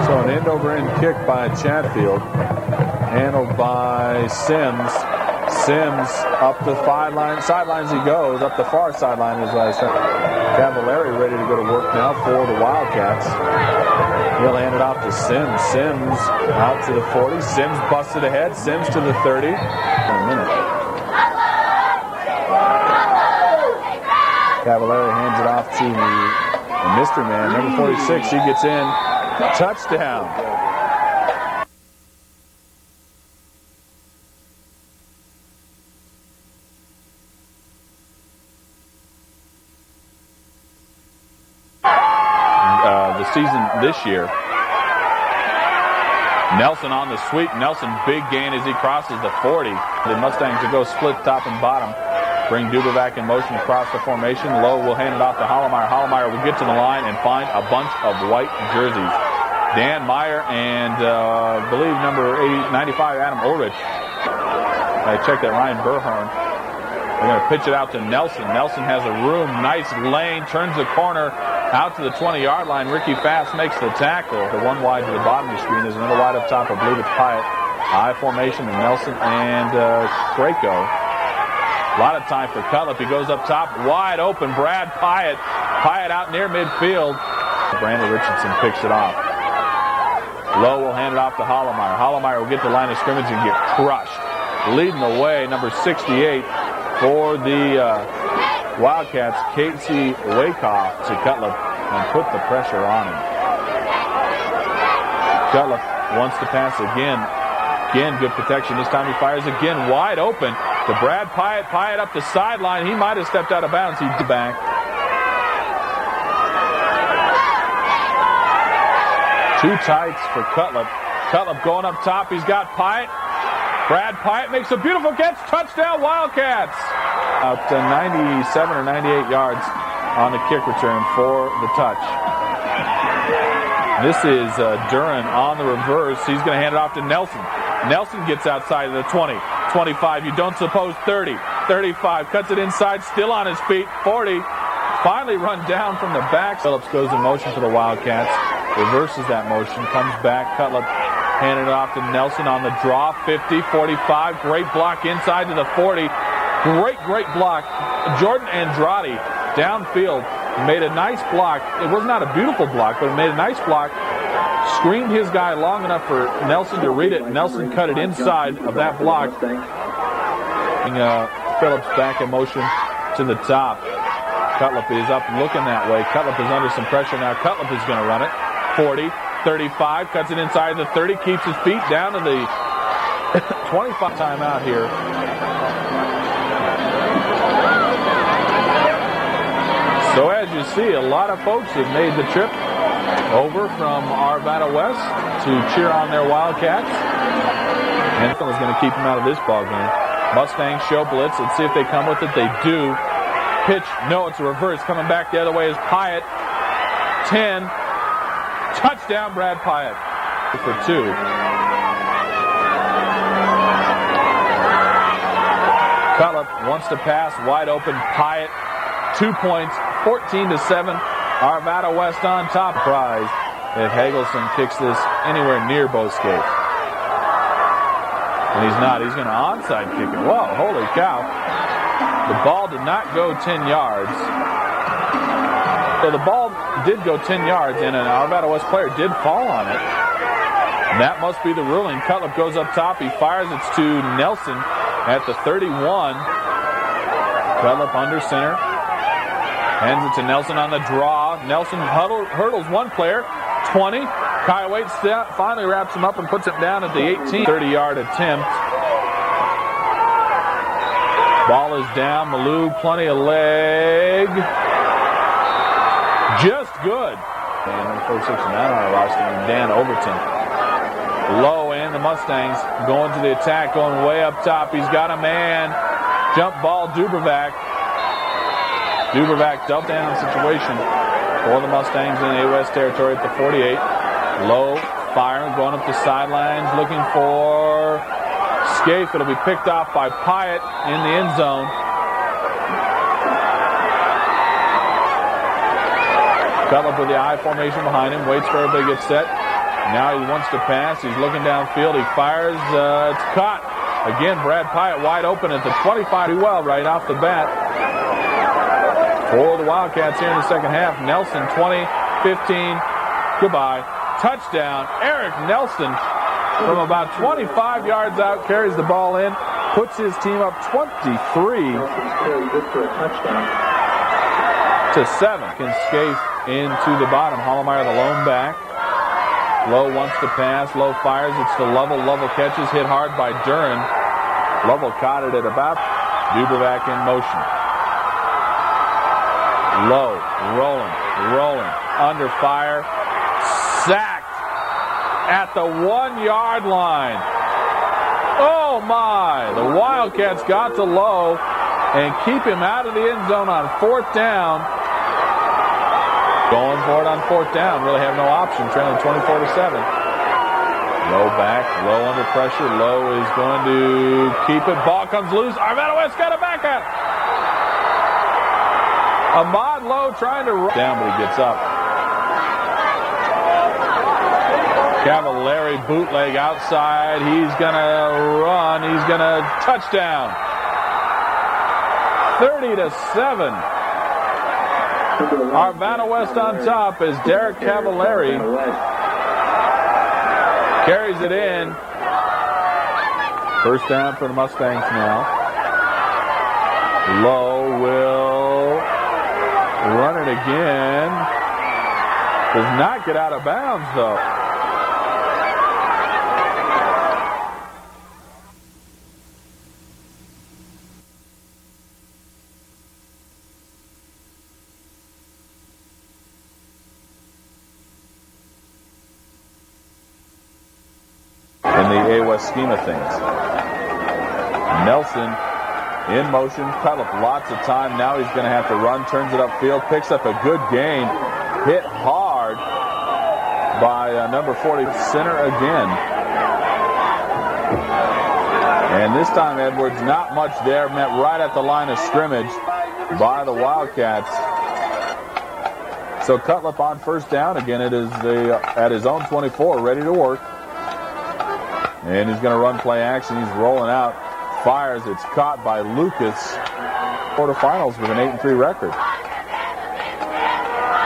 So an end-over-end kick by Chatfield, handled by Sims. Sims up the sidelines he goes. Up the far sideline is what I said. Cavallari ready to go to work now for the Wildcats. He'll hand it off to Sims. Sims out to the 40. Sims busted ahead. Sims to the 30. In a minute. Cavallari hands it off to the mystery man, number 46. He gets in. Touchdown. The season this year. Nelson on the sweep. Nelson, big gain as he crosses the 40. The Mustangs will go split top and bottom. Bring Dubervac in motion across the formation. Lowe will hand it off to Hollemeyer. Hollemeyer will get to the line and find a bunch of white jerseys. Dan Meyer and I believe number 95, Adam Ulrich. I checked that, Ryan Burhorn. They're going to pitch it out to Nelson. Nelson has a room, nice lane, turns the corner out to the 20-yard line. Ricky Fast makes the tackle. The one wide to the bottom of the screen is another wide up top. I believe it's Pyatt. I formation to Nelson and Graco. A lot of time for Cutlip. He goes up top, wide open. Brad Pyatt. Pyatt out near midfield. Brandon Richardson picks it off. Lowe will hand it off to Hollemeyer. Hollemeyer will get to the line of scrimmage and get crushed. Leading the way, number 68 for the Wildcats, Casey Wakehoff to Cutlip and put the pressure on him. Cutlip wants to pass again. Again, good protection. This time he fires again, wide open to Brad Pyatt. Pyatt up the sideline. He might have stepped out of bounds. He's back. Two tights for Cutlip. Cutlip going up top. He's got Pyatt. Brad Pyatt makes a beautiful catch. Touchdown, Wildcats. Out to 97 or 98 yards on the kick return for the touch. This is Duran on the reverse. He's going to hand it off to Nelson. Nelson gets outside of the 20, 25. You don't suppose 30, 35. Cuts it inside, still on his feet. 40. Finally run down from the back. Phillips goes in motion for the Wildcats. Reverses that motion. Comes back. Cutlip handing it off to Nelson on the draw. 50, 45. Great block inside to the 40. Great block. Jordan Andrade downfield made a nice block. It was not a beautiful block, but it made a nice block. Screened his guy long enough for Nelson to read it. Nelson cut it inside of that block. Phillips back in motion to the top. Cutlip is up looking that way. Cutlip is under some pressure now. Cutlip is going to run it. 40, 35, cuts it inside the 30, keeps his feet down to the 25 timeout here. So as you see, a lot of folks have made the trip over from Arvada West to cheer on their Wildcats. And someone's going to keep them out of this ball game. Mustangs show blitz. Let's see if they come with it. They do. Pitch. No, it's a reverse. Coming back the other way is Pyatt. 10. Touchdown, Brad Pyatt. For 2. Cutlip wants to pass. Wide open. Pyatt. 2 points. 14-7. Arvada West on top. Prize if Hagelson kicks this anywhere near Boskate. And he's not. He's going to onside kick it. Whoa, holy cow. The ball did not go 10 yards. So the ball did go 10 yards, and an Arvada West player did fall on it. And that must be the ruling. Cutlip goes up top. He fires. It's to Nelson at the 31. Cutlip under center. Hands it to Nelson on the draw. Nelson hurdles one player. 20. Kyle Waits finally wraps him up and puts him down at the 18. 30-yard attempt. Ball is down. Malou, plenty of leg. Just good. And number 46 on our roster, Dan Overton. Low and the Mustangs going to the attack, going way up top. He's got a man. Jump ball, Dubervac. Dubervac dump down situation for the Mustangs in A-West territory at the 48. Low, firing, going up the sidelines, looking for Scaife. It'll be picked off by Pyatt in the end zone. Cutlip with the I formation behind him, waits for everybody to get set. Now he wants to pass. He's looking downfield. He fires. It's caught. Again, Brad Pyatt wide open at the 25. Well, right off the bat. For the Wildcats here in the second half. Nelson, 20, 15, goodbye. Touchdown, Eric Nelson from about 25 yards out, carries the ball in, puts his team up 23 to 7. Can Scaife into the bottom. Hollemeyer, the lone back. Lowe wants to pass. Lowe fires. It's to Lovell. Lovell catches, hit hard by Duran. Lovell caught it at about. Dubervac in motion. Low, rolling, under fire, sacked at the 1 yard line. Oh my, the Wildcats got to Lowe and keep him out of the end zone on 4th down. Going for it on 4th down, really have no option, trailing 24-7. Lowe back, Lowe under pressure. Lowe is going to keep it. Ball comes loose. Arvada West got it back at. Ahmad Lowe trying to run down, but he gets up. Cavallari bootleg outside. He's going to run. He's going to touchdown. 30-7. Arvada West on top as Derek Cavallari carries it in. First down for the Mustangs now. Lowe will run it again. Does not get out of bounds, though. In the A-West scheme of things. Nelson in motion, Cutlip lots of time. Now he's going to have to run, turns it upfield, picks up a good gain, hit hard by number 40, center again. And this time Edwards, not much there, met right at the line of scrimmage by the Wildcats. So Cutlip on first down again. It is at his own 24, ready to work. And he's going to run play action. He's rolling out. Fires. It's caught by Lucas. Quarterfinals with an 8-3 record.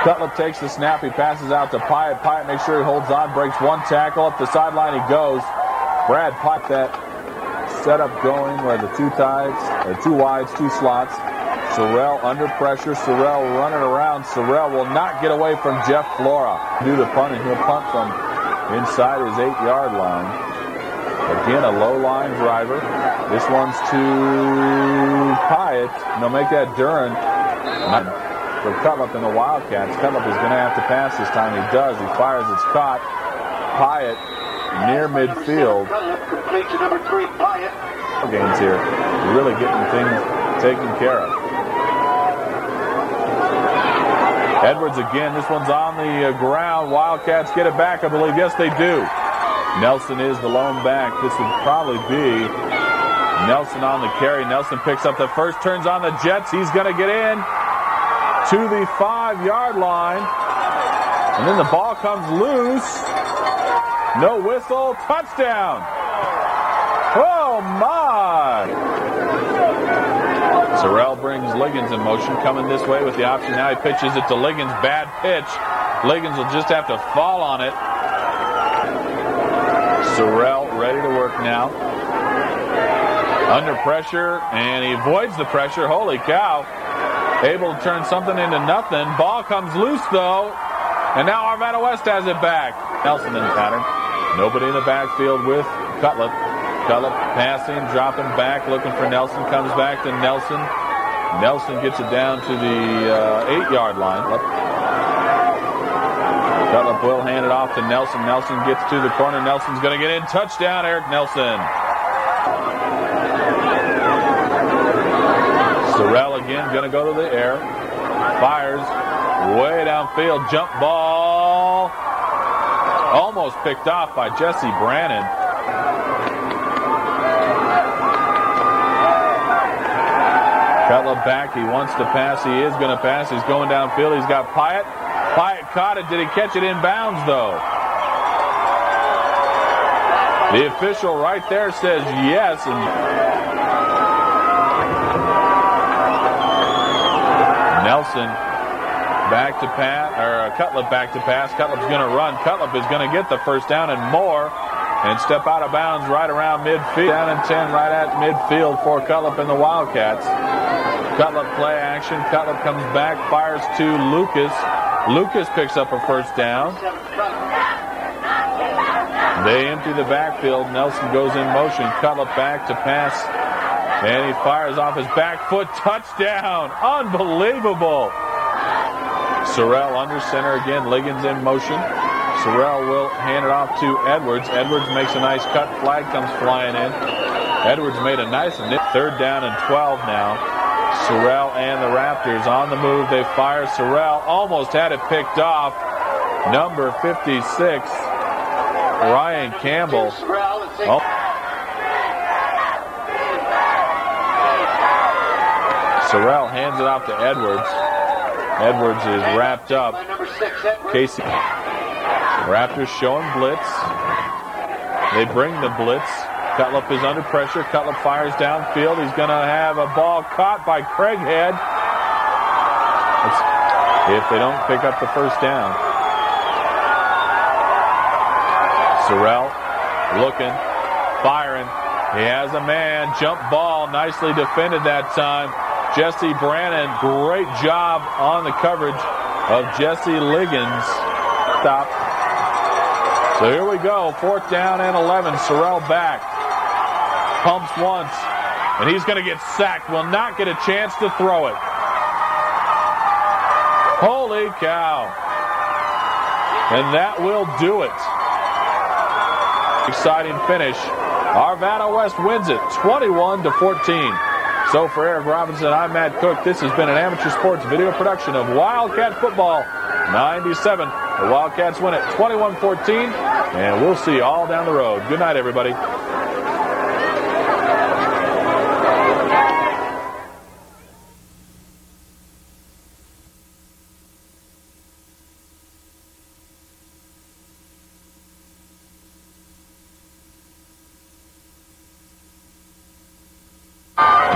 Cutlip takes the snap. He passes out to Pyatt. Pyatt makes sure he holds on. Breaks one tackle. Up the sideline he goes. Brad Pyatt that setup going where the two wides, two slots. Sorrell under pressure. Sorrell running around. Sorrell will not get away from Jeff Flora. Do the punting. He'll punt from inside his 8-yard line. Again, a low-line driver. This one's to Pyatt. And they'll make that Duran. For Cutlip and the Wildcats. Cutlip is going to have to pass this time. He does. He fires. It's caught. Pyatt near midfield. Complete to number 3, Pyatt. Games here. Really getting things taken care of. Edwards again. This one's on the ground. Wildcats get it back, I believe. Yes, they do. Nelson is the lone back. This would probably be Nelson on the carry. Nelson picks up the first, turns on the Jets. He's going to get in to the 5-yard line. And then the ball comes loose. No whistle. Touchdown. Oh, my. Sorrell brings Liggins in motion, coming this way with the option. Now he pitches it to Liggins. Bad pitch. Liggins will just have to fall on it. Sorrell ready to work now. Under pressure, and he avoids the pressure. Holy cow. Able to turn something into nothing. Ball comes loose, though. And now Arvada West has it back. Nelson in the pattern. Nobody in the backfield with Cutlip. Cutlip passing, dropping back, looking for Nelson. Comes back to Nelson. Nelson gets it down to the 8-yard line. Cutlip will hand it off to Nelson. Nelson gets to the corner. Nelson's going to get in. Touchdown, Eric Nelson. Sorrell again going to go to the air. Fires way downfield. Jump ball. Almost picked off by Jesse Brannon. Cutlip back. He wants to pass. He is going to pass. He's going downfield. He's got Pyatt. Pyatt caught it. Did he catch it in bounds, though? The official right there says yes. And Nelson back to pass, or Cutlip back to pass. Cutlip's going to run. Cutlip is going to get the first down and more and step out of bounds right around midfield. Down and 10 right at midfield for Cutlip and the Wildcats. Cutlip play action. Cutlip comes back, fires to Lucas. Lucas picks up a first down. They empty the backfield. Nelson goes in motion. Cutlip back to pass. And he fires off his back foot. Touchdown. Unbelievable. Sorrell under center again. Liggins in motion. Sorrell will hand it off to Edwards. Edwards makes a nice cut. Flag comes flying in. Edwards made a nice nip. 3rd down and 12 now. Sorrell and the Raptors on the move. They fire. Sorrell almost had it picked off. Number 56, Ryan Campbell. Oh. Sorrell hands it off to Edwards. Edwards is wrapped up. Casey. Raptors showing blitz. They bring the blitz. Cutlip is under pressure. Cutlip fires downfield. He's going to have a ball caught by Craighead. If they don't pick up the first down. Sorrell looking, firing. He has a man. Jump ball. Nicely defended that time. Jesse Brannon, great job on the coverage of Jesse Liggins. Stop. So here we go. 4th down and 11. Sorrell back. Pumps once. And he's going to get sacked. Will not get a chance to throw it. Holy cow. And that will do it. Exciting finish. Arvada West wins it 21-14. So for Eric Robinson, I'm Matt Cook. This has been an amateur sports video production of Wildcat Football 97. The Wildcats win it 21-14, and we'll see you all down the road. Good night, everybody.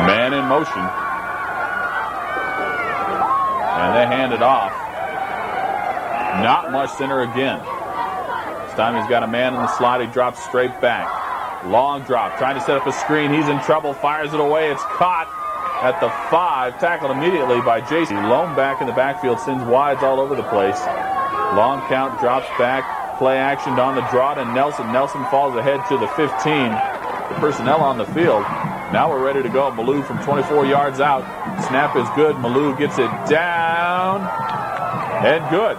Man in motion. And they hand it off. Not much center again. This time he's got a man in the slot. He drops straight back. Long drop. Trying to set up a screen. He's in trouble. Fires it away. It's caught at the 5. Tackled immediately by J.C. Lone back in the backfield. Sends wides all over the place. Long count. Drops back. Play action on the draw to Nelson. Nelson falls ahead to the 15. The personnel on the field. Now we're ready to go. Malou from 24 yards out. Snap is good. Malou gets it down. And good.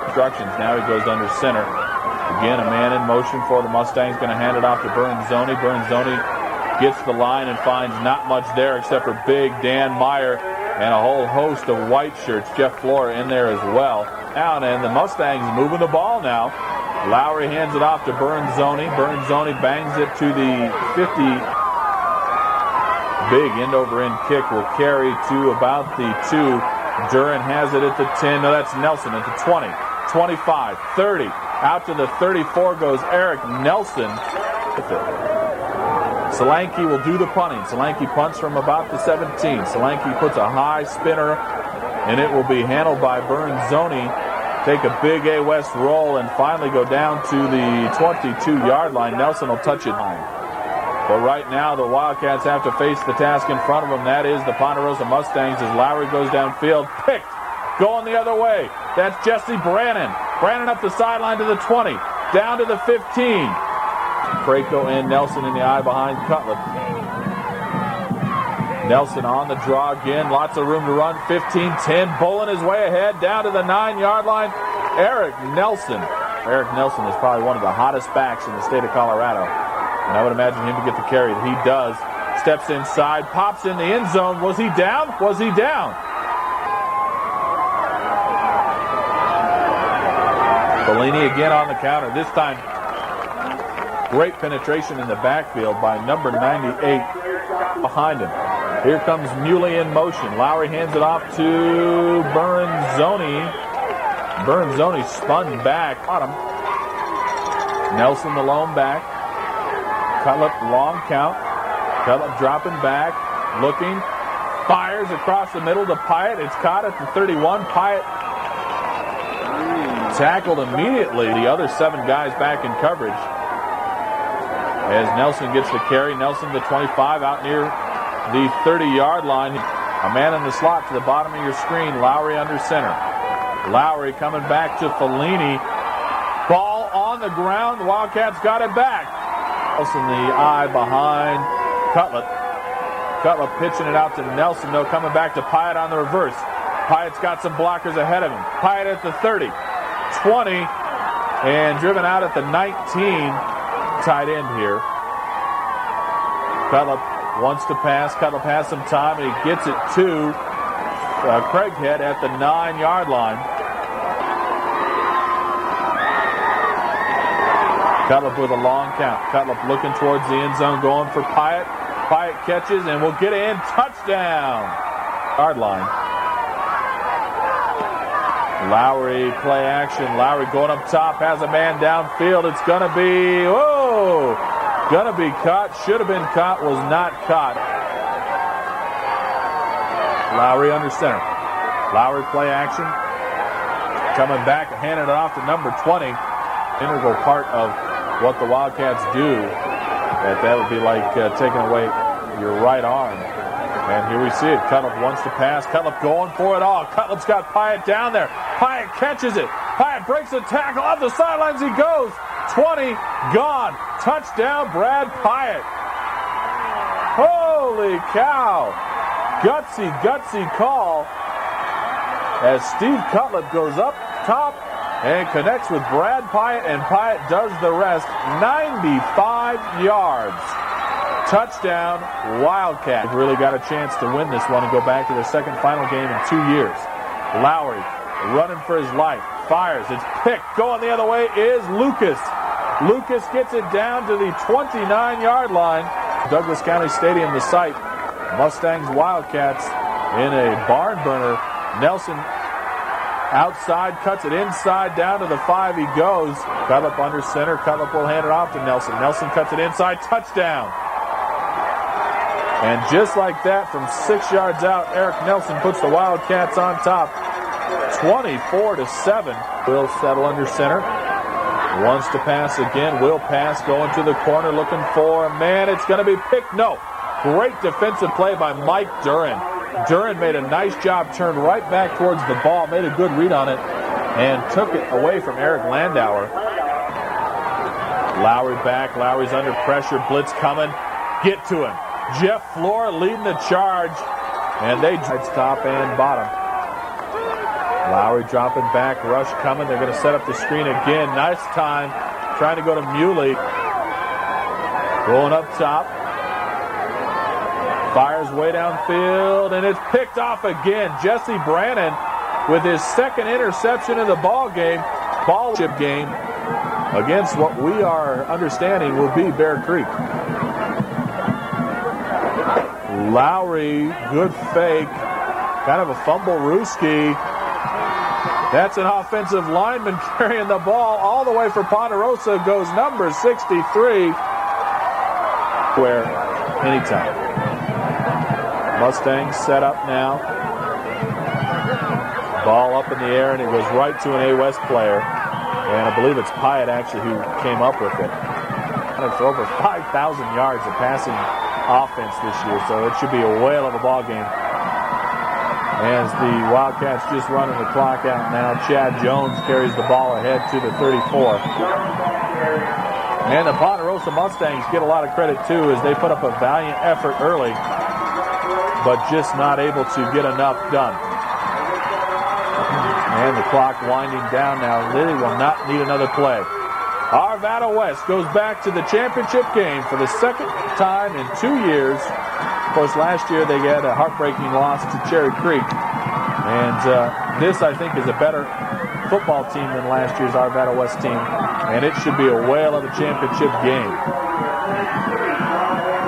Instructions. Now he goes under center. Again, a man in motion for the Mustangs. Going to hand it off to Bernzoni. Bernzoni gets the line and finds not much there except for big Dan Meyer and a whole host of white shirts. Jeff Flora in there as well. Down, and the Mustangs moving the ball now. Lowry hands it off to Bernzoni. Bernzoni bangs it to the 50. Big end-over-end kick will carry to about the 2. Duran has it at the 10. No, that's Nelson at the 20, 25, 30. Out to the 34 goes Eric Nelson. Solanke will do the punting. Solanke punts from about the 17. Solanke puts a high spinner, and it will be handled by Bernzoni. Take a big A-West roll and finally go down to the 22-yard line. Nelson will touch it. But right now, the Wildcats have to face the task in front of them. That is the Ponderosa Mustangs as Lowry goes downfield. Picked. Going the other way. That's Jesse Brannon. Brannon up the sideline to the 20. Down to the 15. Craco and Nelson in the eye behind Cutlip. Nelson on the draw again. Lots of room to run. 15-10. Bowling his way ahead. Down to the 9-yard line. Eric Nelson. Eric Nelson is probably one of the hottest backs in the state of Colorado. And I would imagine him to get the carry. He does. Steps inside. Pops in the end zone. Was he down? Was he down? Bellini again on the counter. This time, great penetration in the backfield by number 98 behind him. Here comes Muley in motion. Lowry hands it off to Bernzoni. Bernzoni spun back. Bottom. Nelson the lone back. Cutlip, long count. Cutlip dropping back, looking, fires across the middle to Pyatt. It's caught at the 31. Pyatt tackled immediately. The other 7 guys back in coverage. As Nelson gets the carry. Nelson the 25 out near the 30-yard line. A man in the slot to the bottom of your screen. Lowry under center. Lowry coming back to Fellini. Ball on the ground. The Wildcats got it back. Nelson the eye behind Cutlip. Cutlip pitching it out to Nelson, though, coming back to Pyatt on the reverse. Pyatt's got some blockers ahead of him. Pyatt at the 30, 20, and driven out at the 19 tight end here. Cutlip wants to pass. Cutlip has some time, and he gets it to Craighead at the 9-yard line. Cutlip with a long count. Cutlip looking towards the end zone, going for Pyatt. Pyatt catches and will get in. Touchdown. Yard line. Lowry play action. Lowry going up top, has a man downfield. It's going to be, going to be caught. Should have been caught, was not caught. Lowry under center. Lowry play action. Coming back, handing it off to number 20. Integral part of what the Wildcats do. That would be like taking away your right arm. And here we see it. Cutlip wants to pass. Cutlip going for it all. Cutlip's got Pyatt down there. Pyatt catches it. Pyatt breaks the tackle. Off the sidelines he goes. 20, gone. Touchdown, Brad Pyatt. Holy cow. Gutsy call as Steve Cutlip goes up top and connects with Brad Pyatt, and Pyatt does the rest. 95 yards. Touchdown, Wildcat. They've really got a chance to win this one and go back to their second final game in 2 years. Lowry running for his life. Fires. It's picked. Going the other way is Lucas. Lucas gets it down to the 29-yard line. Douglas County Stadium, the site. Mustangs Wildcats in a barn burner. Nelson outside, cuts it inside, down to the 5 he goes. Cutlip under center. Cutlip will hand it off to Nelson. Nelson cuts it inside. Touchdown. And just like that, from 6 yards out, Eric Nelson puts the Wildcats on top. 24-7. Will settle under center. Wants to pass again. Will pass, going to the corner, looking for a man. It's going to be picked. No. Great defensive play by Mike Duran. Duran made a nice job, turned right back towards the ball, made a good read on it, and took it away from Eric Landauer. Lowry back. Lowry's under pressure. Blitz coming. Get to him. Jeff Flora leading the charge, and they top and bottom. Lowry dropping back. Rush coming. They're going to set up the screen again. Nice time. Trying to go to Muley. Going up top. Fires way downfield, and it's picked off again. Jesse Brannon with his second interception in the ball game against what we are understanding will be Bear Creek. Lowry, good fake, kind of a fumble Ruski. That's an offensive lineman carrying the ball all the way for Ponderosa. Goes number 63. Where anytime. Mustangs set up now. Ball up in the air, and it goes right to an A-West player. And I believe it's Pyatt actually who came up with it. For over 5,000 yards of passing offense this year, so it should be a whale of a ball game. As the Wildcats just running the clock out now, Chad Jones carries the ball ahead to the 34. And the Ponderosa Mustangs get a lot of credit too, as they put up a valiant effort early, but just not able to get enough done. And the clock winding down now. They will not need another play. Arvada West goes back to the championship game for the second time in 2 years. Of course, last year they had a heartbreaking loss to Cherry Creek. And this, I think, is a better football team than last year's Arvada West team. And it should be a whale of a championship game.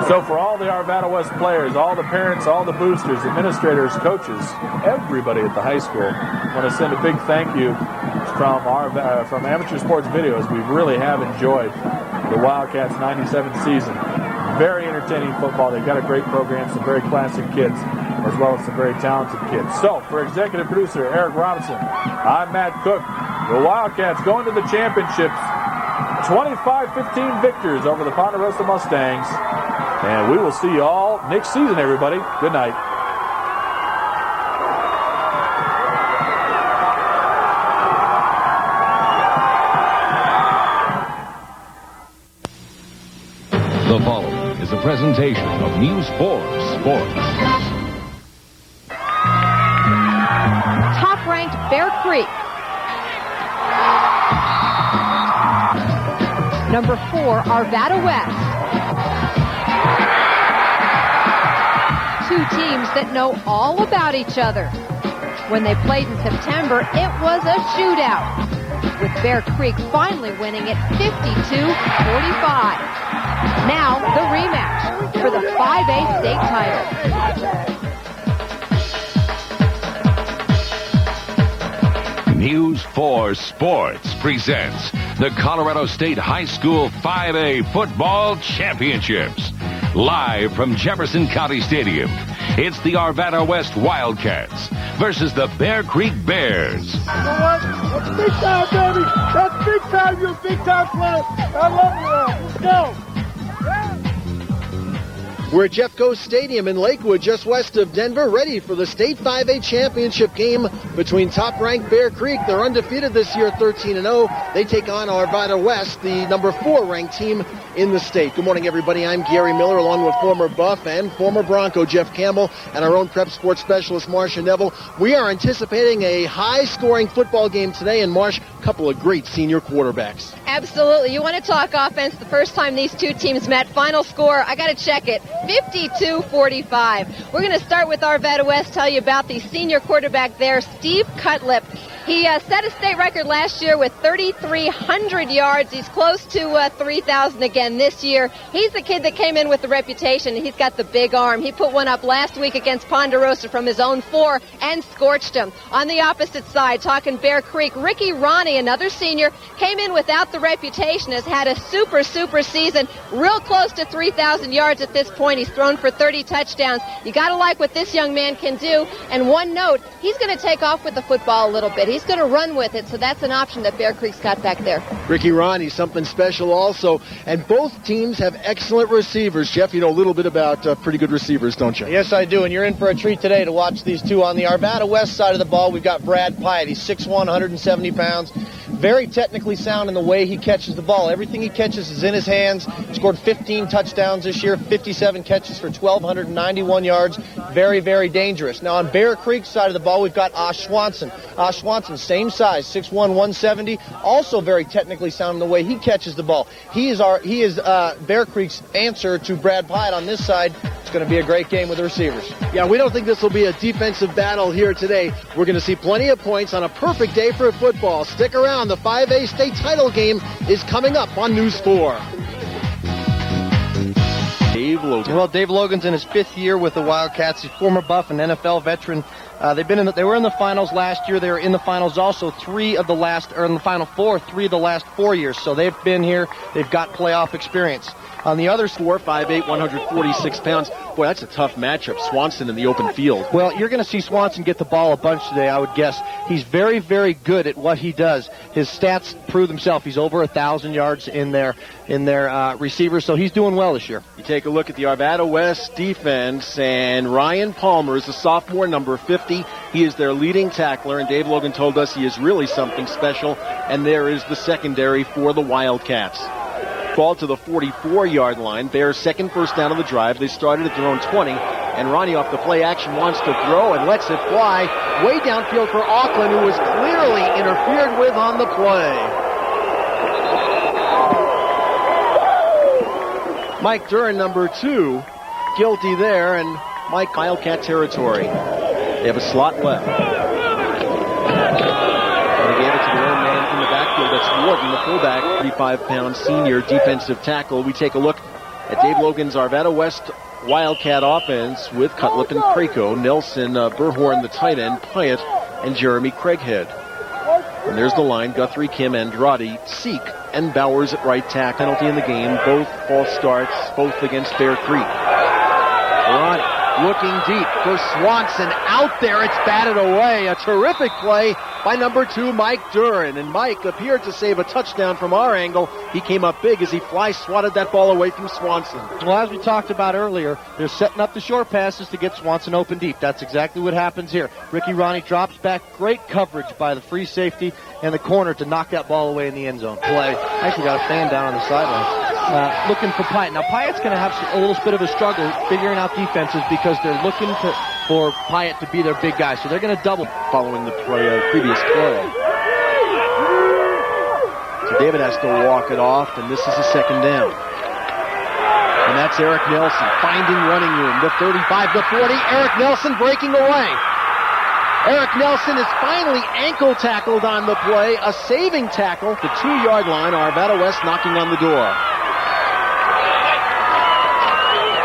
So for all the Arvada West players, all the parents, all the boosters, administrators, coaches, everybody at the high school, I want to send a big thank you from Amateur Sports Videos. We really have enjoyed the Wildcats 97 season. Very entertaining football. They've got a great program, some very classic kids, as well as some very talented kids. So for executive producer Eric Robinson, I'm Matt Cook. The Wildcats going to the championships, 25-15 victors over the Ponderosa Mustangs. And we will see you all next season, everybody. Good night. The following is a presentation of News 4 Sports. Top-ranked Bear Creek Number 4, Arvada West. Two teams that know all about each other. When they played in September, it was a shootout, with Bear Creek finally winning it 52-45. Now the rematch for the 5A state title. News 4 Sports presents the Colorado State High School 5A Football Championships. Live from Jefferson County Stadium, it's the Arvada West Wildcats versus the Bear Creek Bears. You know what? That's big time, baby. That's big time. You're a big time player. I love you. Let's go. We're at Jeffco Stadium in Lakewood, just west of Denver, ready for the State 5A Championship game between top-ranked Bear Creek. They're undefeated this year, 13-0. They take on Arvada West, the number 4-ranked team in the state. Good morning, everybody. I'm Gary Miller, along with former Buff and former Bronco Jeff Campbell and our own prep sports specialist, Marcia Neville. We are anticipating a high-scoring football game today, and Marsh, a couple of great senior quarterbacks. Absolutely. You want to talk offense? The first time these two teams met, final score, I got to check it, 52-45. We're going to start with Arvada West, tell you about the senior quarterback there, Steve Cutlip. He set a state record last year with 3,300 yards. He's close to 3,000 again this year. He's the kid that came in with the reputation. He's got the big arm. He put one up last week against Ponderosa from his own 4 and scorched him. On the opposite side, talking Bear Creek, Ricky Ronnie, another senior, came in without the reputation, has had a super season, real close to 3,000 yards at this point. He's thrown for 30 touchdowns. You got to like what this young man can do. And one note, he's going to take off with the football a little bit. He's going to run with it, so that's an option that Bear Creek's got back there. Ricky Ronnie, something special also. And both teams have excellent receivers. Jeff, you know a little bit about pretty good receivers, don't you? Yes, I do, and you're in for a treat today to watch these two. On the Arvada West side of the ball, we've got Brad Pyatt. He's 6'1", 170 pounds. Very technically sound in the way he catches the ball. Everything he catches is in his hands. Scored 15 touchdowns this year, 57 catches for 1,291 yards. Very dangerous. Now, on Bear Creek's side of the ball, we've got Osh Swanson. Osh Swanson, same size, 6'1", 170. Also very technically sound in the way he catches the ball. He is Bear Creek's answer to Brad Pyatt on this side. It's going to be a great game with the receivers. Yeah, we don't think this will be a defensive battle here today. We're going to see plenty of points on a perfect day for football. Stick around. The 5A state title game is coming up on News 4. Dave Logan. Well, Dave Logan's in his 5th year with the Wildcats. He's former Buff and NFL veteran. They were in the finals last year. They were in the finals also in the Final Four 3 of the last 4 years. So they've been here. They've got playoff experience. On the other score, 5'8", 146 pounds. Boy, that's a tough matchup. Swanson in the open field. Well, you're going to see Swanson get the ball a bunch today, I would guess. He's very good at what he does. His stats prove themselves. He's over 1,000 yards in their receivers, so he's doing well this year. You take a look at the Arvada West defense, and Ryan Palmer is a sophomore, number 50. He is their leading tackler, and Dave Logan told us he is really something special, and there is the secondary for the Wildcats. Ball to the 44-yard line. Bears' second first down of the drive. They started at their own 20, and Ronnie off the play action wants to throw and lets it fly way downfield for Auckland, who was clearly interfered with on the play. Mike Duran, number 2, guilty there, and Mike Wildcat territory. They have a slot left. They gave it to their own man in the backfield. That's Warden, the fullback, 35-pound senior defensive tackle. We take a look at Dave Logan's Arvada West Wildcat offense with Cutlip and Craco, Nelson, Burhorn, the tight end, Pyatt, and Jeremy Craighead. And there's the line, Guthrie, Kim, Andrade, Seek, and Bowers at right tackle. Penalty in the game, both false starts, both against Bear Creek. Ronnie looking deep for Swanson out there. It's batted away. A terrific play by number 2, Mike Duran. And Mike appeared to save a touchdown from our angle. He came up big as he swatted that ball away from Swanson. Well, as we talked about earlier, they're setting up the short passes to get Swanson open deep. That's exactly what happens here. Ricky Ronnie drops back. Great coverage by the free safety and the corner to knock that ball away in the end zone. Play. Actually got a fan down on the sideline. Looking for Pyatt. Now, Pyatt's going to have a little bit of a struggle figuring out defenses because they're looking for Pyatt to be their big guy. So they're going to double following the previous play. To David has to walk it off, and this is a second down. And that's Eric Nelson finding running room. The 35, the 40. Eric Nelson breaking away. Eric Nelson is finally ankle tackled on the play. A saving tackle. The 2-yard line. Arvada West knocking on the door.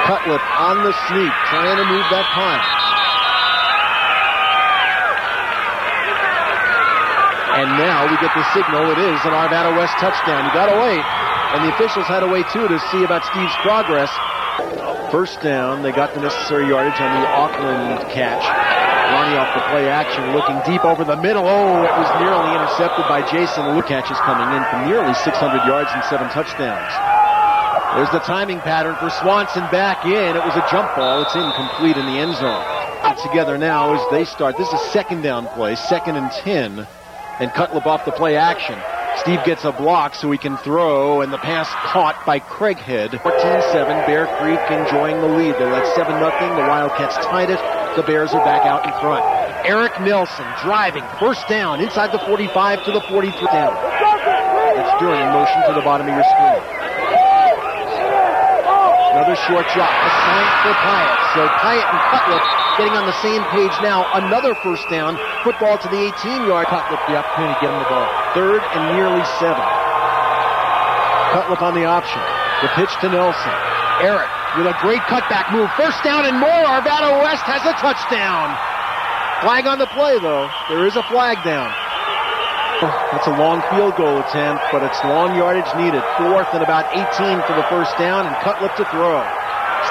Cutlip on the sneak, trying to move that punt. And now we get the signal. It is an Arvada West touchdown. You gotta wait. And the officials had to wait, too, to see about Steve's progress. First down. They got the necessary yardage on the Auckland catch. Ronnie off the play action, looking deep over the middle. Oh, it was nearly intercepted by Jason. Luke catches coming in for nearly 600 yards and 7 touchdowns. There's the timing pattern for Swanson back in. It was a jump ball. It's incomplete in the end zone. Together now as they start. This is a second down play, 2nd and 10. And Cutlip off the play action. Steve gets a block so he can throw, and the pass caught by Craighead. 14-7, Bear Creek enjoying the lead. They led 7-0. The Wildcats tied it. The Bears are back out in front. Eric Nelson driving, first down, inside the 45 to the 43 down. It's Duran in motion to the bottom of your screen. Another short drop, assigned for Pyatt. So Pyatt and Cutlip getting on the same page now. Another first down. Football to the 18-yard. Cutlip the opportunity to get him the ball. 3rd and nearly 7. Cutlip on the option. The pitch to Nelson. Eric with a great cutback move. First down and more. Arvada West has a touchdown. Flag on the play, though. There is a flag down. That's a long field goal attempt, but it's long yardage needed. 4th and about 18 for the first down, and Cutlip to throw.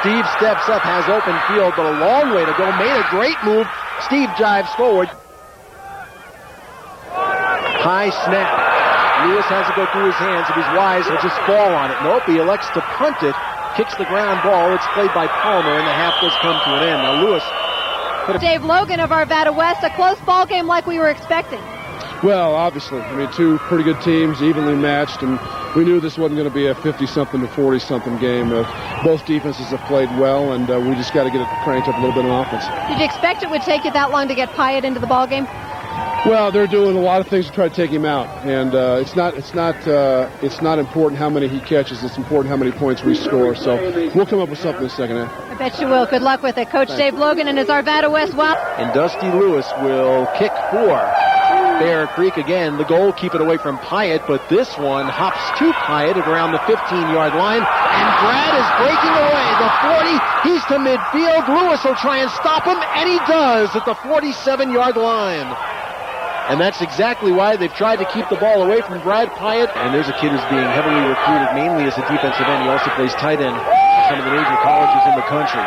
Steve steps up, has open field, but a long way to go. Made a great move. Steve drives forward. High snap. Lewis has to go through his hands. If he's wise, he'll just fall on it. Nope, he elects to punt it. Kicks the ground ball. It's played by Palmer, and the half does come to an end. Now Lewis. Dave Logan of Arvada West, a close ball game like we were expecting. Well, obviously. I mean, 2 pretty good teams, evenly matched, and we knew this wasn't going to be a 50-something to 40-something game. Both defenses have played well, and we just got to get it cranked up a little bit on offense. Did you expect it would take you that long to get Pyatt into the ball game? Well, they're doing a lot of things to try to take him out, and it's not important how many he catches. It's important how many points we score. So we'll come up with something in the second half. I bet you will. Good luck with it, Coach Dave Logan and his Arvada West Wild. And Dusty Lewis will kick for Bear Creek again. The goal, keep it away from Pyatt, but this one hops to Pyatt at around the 15-yard line, and Brad is breaking away. The 40, he's to midfield. Lewis will try and stop him, and he does at the 47-yard line. And that's exactly why they've tried to keep the ball away from Brad Pyatt. And there's a kid who's being heavily recruited, mainly as a defensive end. He also plays tight end at some of the major colleges in the country.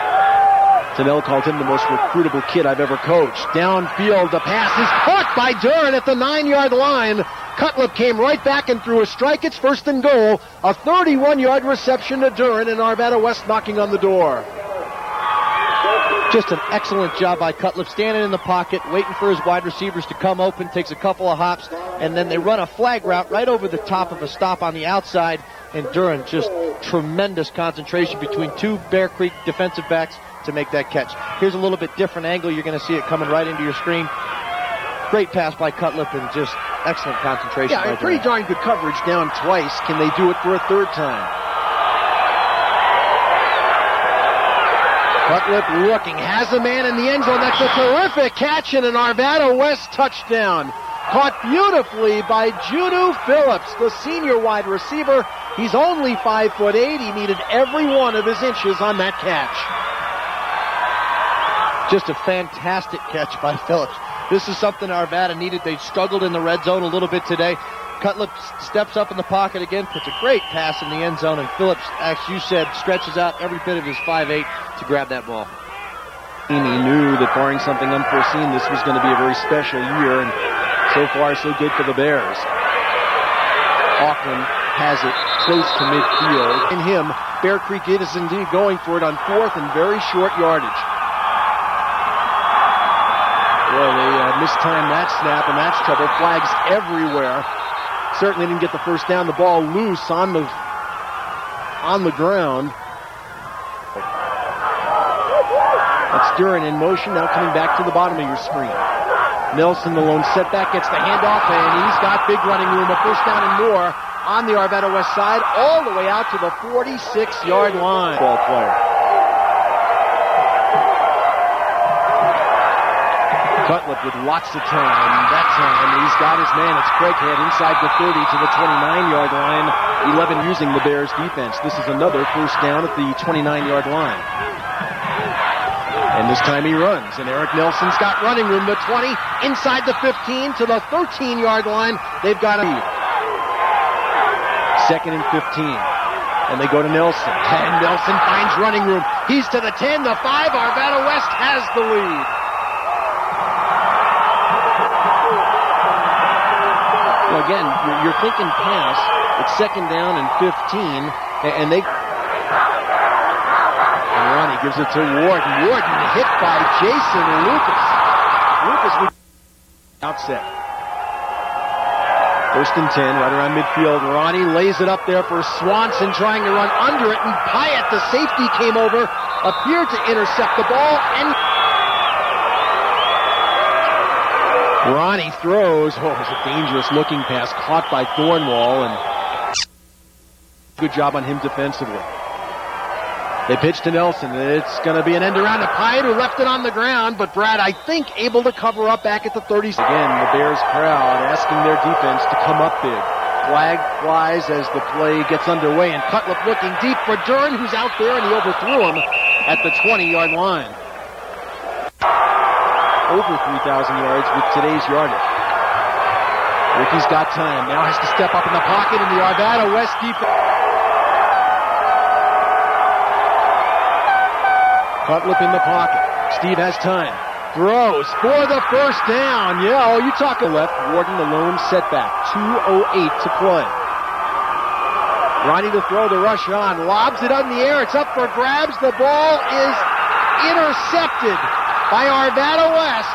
Tennell called him the most recruitable kid I've ever coached. Downfield, the pass is caught by Duran at the 9-yard line. Cutlip came right back and threw a strike. It's 1st and goal. A 31-yard reception to Duran, and Arvada West knocking on the door. Just an excellent job by Cutlip, standing in the pocket, waiting for his wide receivers to come open, takes a couple of hops, and then they run a flag route right over the top of a stop on the outside, and Duran, just tremendous concentration between 2 Bear Creek defensive backs to make that catch. Here's a little bit different angle. You're going to see it coming right into your screen. Great pass by Cutlip and just excellent concentration by Duran. Pretty darn good coverage down twice. Can they do it for a 3rd time? Cutlip looking, has a man in the end zone. That's a terrific catch and an Arvada West touchdown. Caught beautifully by Juno Phillips, the senior wide receiver. He's only 5'8". He needed every one of his inches on that catch. Just a fantastic catch by Phillips. This is something Arvada needed. They struggled in the red zone a little bit today. Cutlip steps up in the pocket again, puts a great pass in the end zone, and Phillips, as you said, stretches out every bit of his 5'8" to grab that ball. He knew that barring something unforeseen, this was going to be a very special year, and so far so good for the Bears. Auckland has it close to midfield. In him, Bear Creek is indeed going for it on 4th and very short yardage. Well, they mistimed that snap, and that's trouble. Flags everywhere. Certainly didn't get the first down. The ball loose on the ground. That's Duran in motion, now coming back to the bottom of your screen. Nelson, the lone setback, gets the handoff, and he's got big running room. A first down and more on the Arvada West side, all the way out to the 46-yard line. Ball player. Cutlip with lots of time. That time he's got his man. It's Craighead inside the 30 to the 29-yard line. 11 using the Bears defense. This is another first down at the 29-yard line. And this time he runs. And Eric Nelson's got running room. The 20 inside the 15 to the 13-yard line. They've got a second and 15. And they go to Nelson. And Nelson finds running room. He's to the 10, the 5. Arvada West has the lead. Well, again, you're thinking pass. It's second down and 15, and they. And Ronnie gives it to Warden. Warden hit by Jason Lucas. Lucas outset. First and 10, right around midfield. Ronnie lays it up there for Swanson, trying to run under it, and Pyatt, the safety, came over, appeared to intercept the ball, and Ronnie throws. Oh, it was a dangerous-looking pass caught by Thornwall, and good job on him defensively. They pitch to Nelson. It's going to be an end around to Pyatt, who left it on the ground, but Brad, I think, able to cover up back at the 30. Again, the Bears crowd asking their defense to come up big. Flag flies as the play gets underway, and Cutlip looking deep for Dern, who's out there, and he overthrew him at the 20-yard line. Over 3,000 yards with today's yardage. Ricky's got time. Now has to step up in the pocket in the Arvada West defense. Cutlip in the pocket. Steve has time. Throws for the first down. Yeah, oh, you talk a left. Warden the lone setback. 2:08 to play. Ronnie to throw, the rush on. Lobs it on the air. It's up for grabs. The ball is intercepted by Arvada West.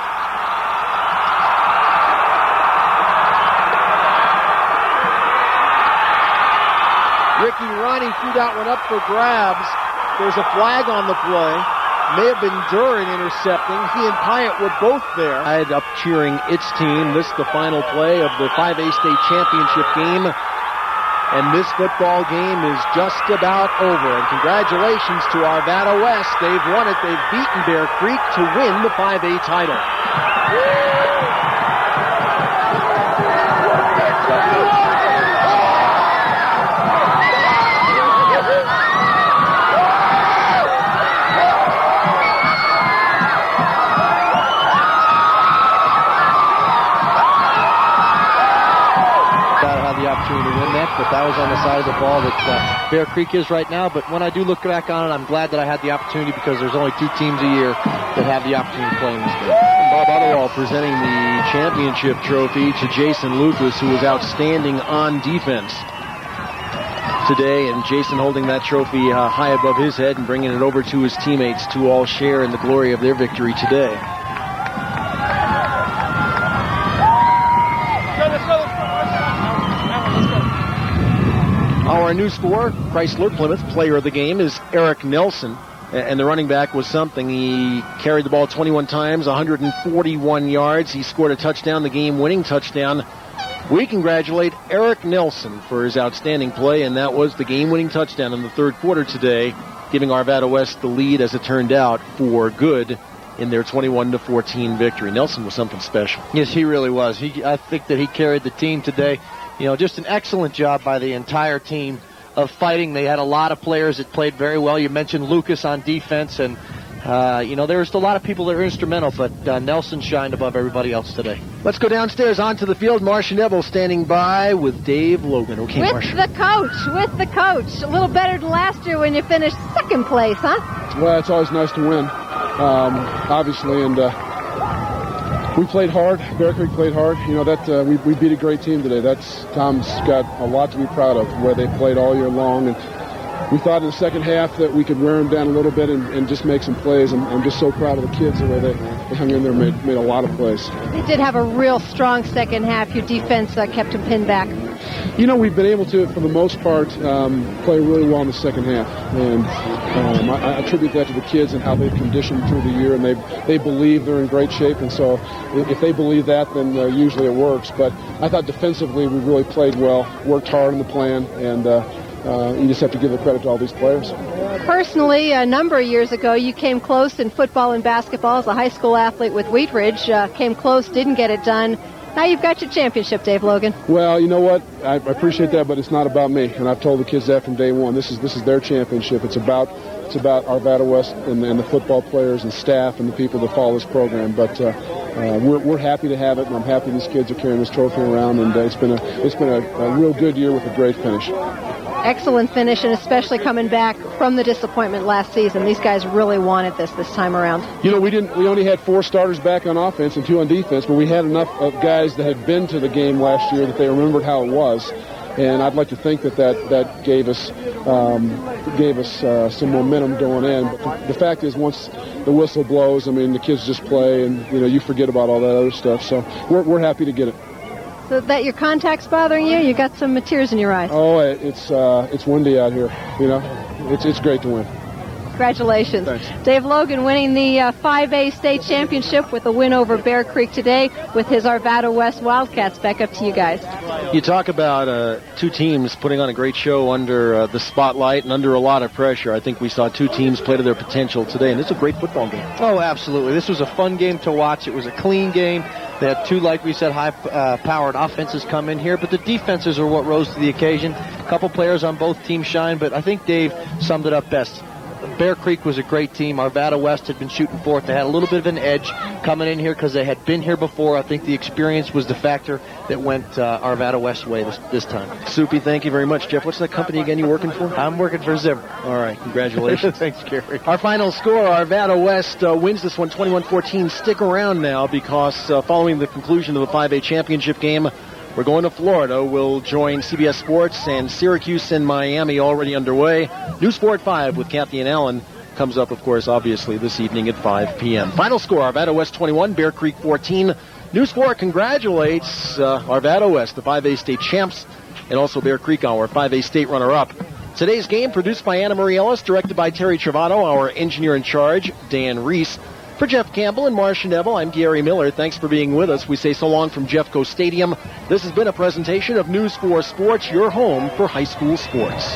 Ricky Ronnie threw that one up for grabs. There's a flag on the play. May have been Duran intercepting. He and Pyatt were both there. Up cheering its team. This is the final play of the 5A state championship game. And this football game is just about over. And congratulations to Arvada West. They've won it. They've beaten Bear Creek to win the 5A title. But that was on the side of the ball that Bear Creek is right now. But when I do look back on it, I'm glad that I had the opportunity, because there's only 2 teams a year that have the opportunity to play in this game. Bob Otterwall presenting the championship trophy to Jason Lucas, who was outstanding on defense today. And Jason holding that trophy high above his head and bringing it over to his teammates to all share in the glory of their victory today. Our new scorer, Chrysler Plymouth player of the game, is Eric Nelson. And the running back was something. He carried the ball 21 times, 141 yards. He scored a touchdown, the game-winning touchdown. We congratulate Eric Nelson for his outstanding play, and that was the game-winning touchdown in the third quarter today, giving Arvada West the lead, as it turned out, for good in their 21-14 victory. Nelson was something special. Yes, he really was. I think that he carried the team today. You know, just an excellent job by the entire team of fighting. They had a lot of players that played very well. You mentioned Lucas on defense, and, there was a lot of people that were instrumental, but Nelson shined above everybody else today. Let's go downstairs onto the field. Marcia Neville standing by with Dave Logan. Okay, Marcia. With the coach. A little better than last year when you finished second place, huh? Well, it's always nice to win, obviously, and we played hard. Bear Creek played hard. We beat a great team today. Tom's got a lot to be proud of, where they played all year long. And we thought in the second half that we could wear them down a little bit and just make some plays. I'm just so proud of the kids, the way they hung in there and made a lot of plays. They did have a real strong second half. Your defense kept them pinned back. You know, we've been able to, for the most part, play really well in the second half. And I attribute that to the kids and how they've conditioned through the year, and they believe they're in great shape. And so if they believe that, then usually it works. But I thought defensively we really played well, worked hard on the plan, and you just have to give the credit to all these players. Personally, a number of years ago, you came close in football and basketball as a high school athlete with Wheat Ridge. Came close, didn't get it done. Now you've got your championship, Dave Logan. Well, you know what? I appreciate that, but it's not about me. And I've told the kids that from day one. This is their championship. It's about Arvada West and the football players and staff and the people that follow this program. But we're happy to have it, and I'm happy these kids are carrying this trophy around. And it's been a real good year with a great finish. Excellent finish, and especially coming back from the disappointment last season. These guys really wanted this time around. You know, we only had 4 starters back on offense and 2 on defense, but we had enough of guys that had been to the game last year that they remembered how it was. And I'd like to think that gave us some momentum going in. But the fact is, once the whistle blows, I mean, the kids just play, and you forget about all that other stuff. So we're happy to get it. So that your contact's bothering you? You got some tears in your eyes. Oh, it's windy out here. It's great to win. Congratulations. Thanks. Dave Logan winning the 5A state championship with a win over Bear Creek today with his Arvada West Wildcats. Back up to you guys. You talk about 2 teams putting on a great show under the spotlight and under a lot of pressure. I think we saw 2 teams play to their potential today, and it's a great football game. Oh, absolutely. This was a fun game to watch. It was a clean game. They had 2, like we said, high-powered offenses come in here, but the defenses are what rose to the occasion. A couple players on both teams shine, but I think Dave summed it up best. Bear Creek was a great team. Arvada West had been shooting forth. They had a little bit of an edge coming in here because they had been here before. I think the experience was the factor that went Arvada West's way this time. Soupy, thank you very much. Jeff, what's that company again you're working for? I'm working for Zimmer. All right, congratulations. Thanks, Gary. Our final score, Arvada West wins this one 21-14. Stick around now because following the conclusion of the 5A championship game, we're going to Florida. We'll join CBS Sports and Syracuse and Miami already underway. News 4 at 5 with Kathy and Alan comes up, of course, obviously, this evening at 5 p.m. Final score, Arvada West 21, Bear Creek 14. News 4 congratulates Arvada West, the 5A state champs, and also Bear Creek, our 5A state runner-up. Today's game produced by Anna Marie Ellis, directed by Terry Travato, our engineer in charge, Dan Reese. For Jeff Campbell and Marcia Neville, I'm Gary Miller. Thanks for being with us. We say so long from Jeffco Stadium. This has been a presentation of News 4 Sports, your home for high school sports.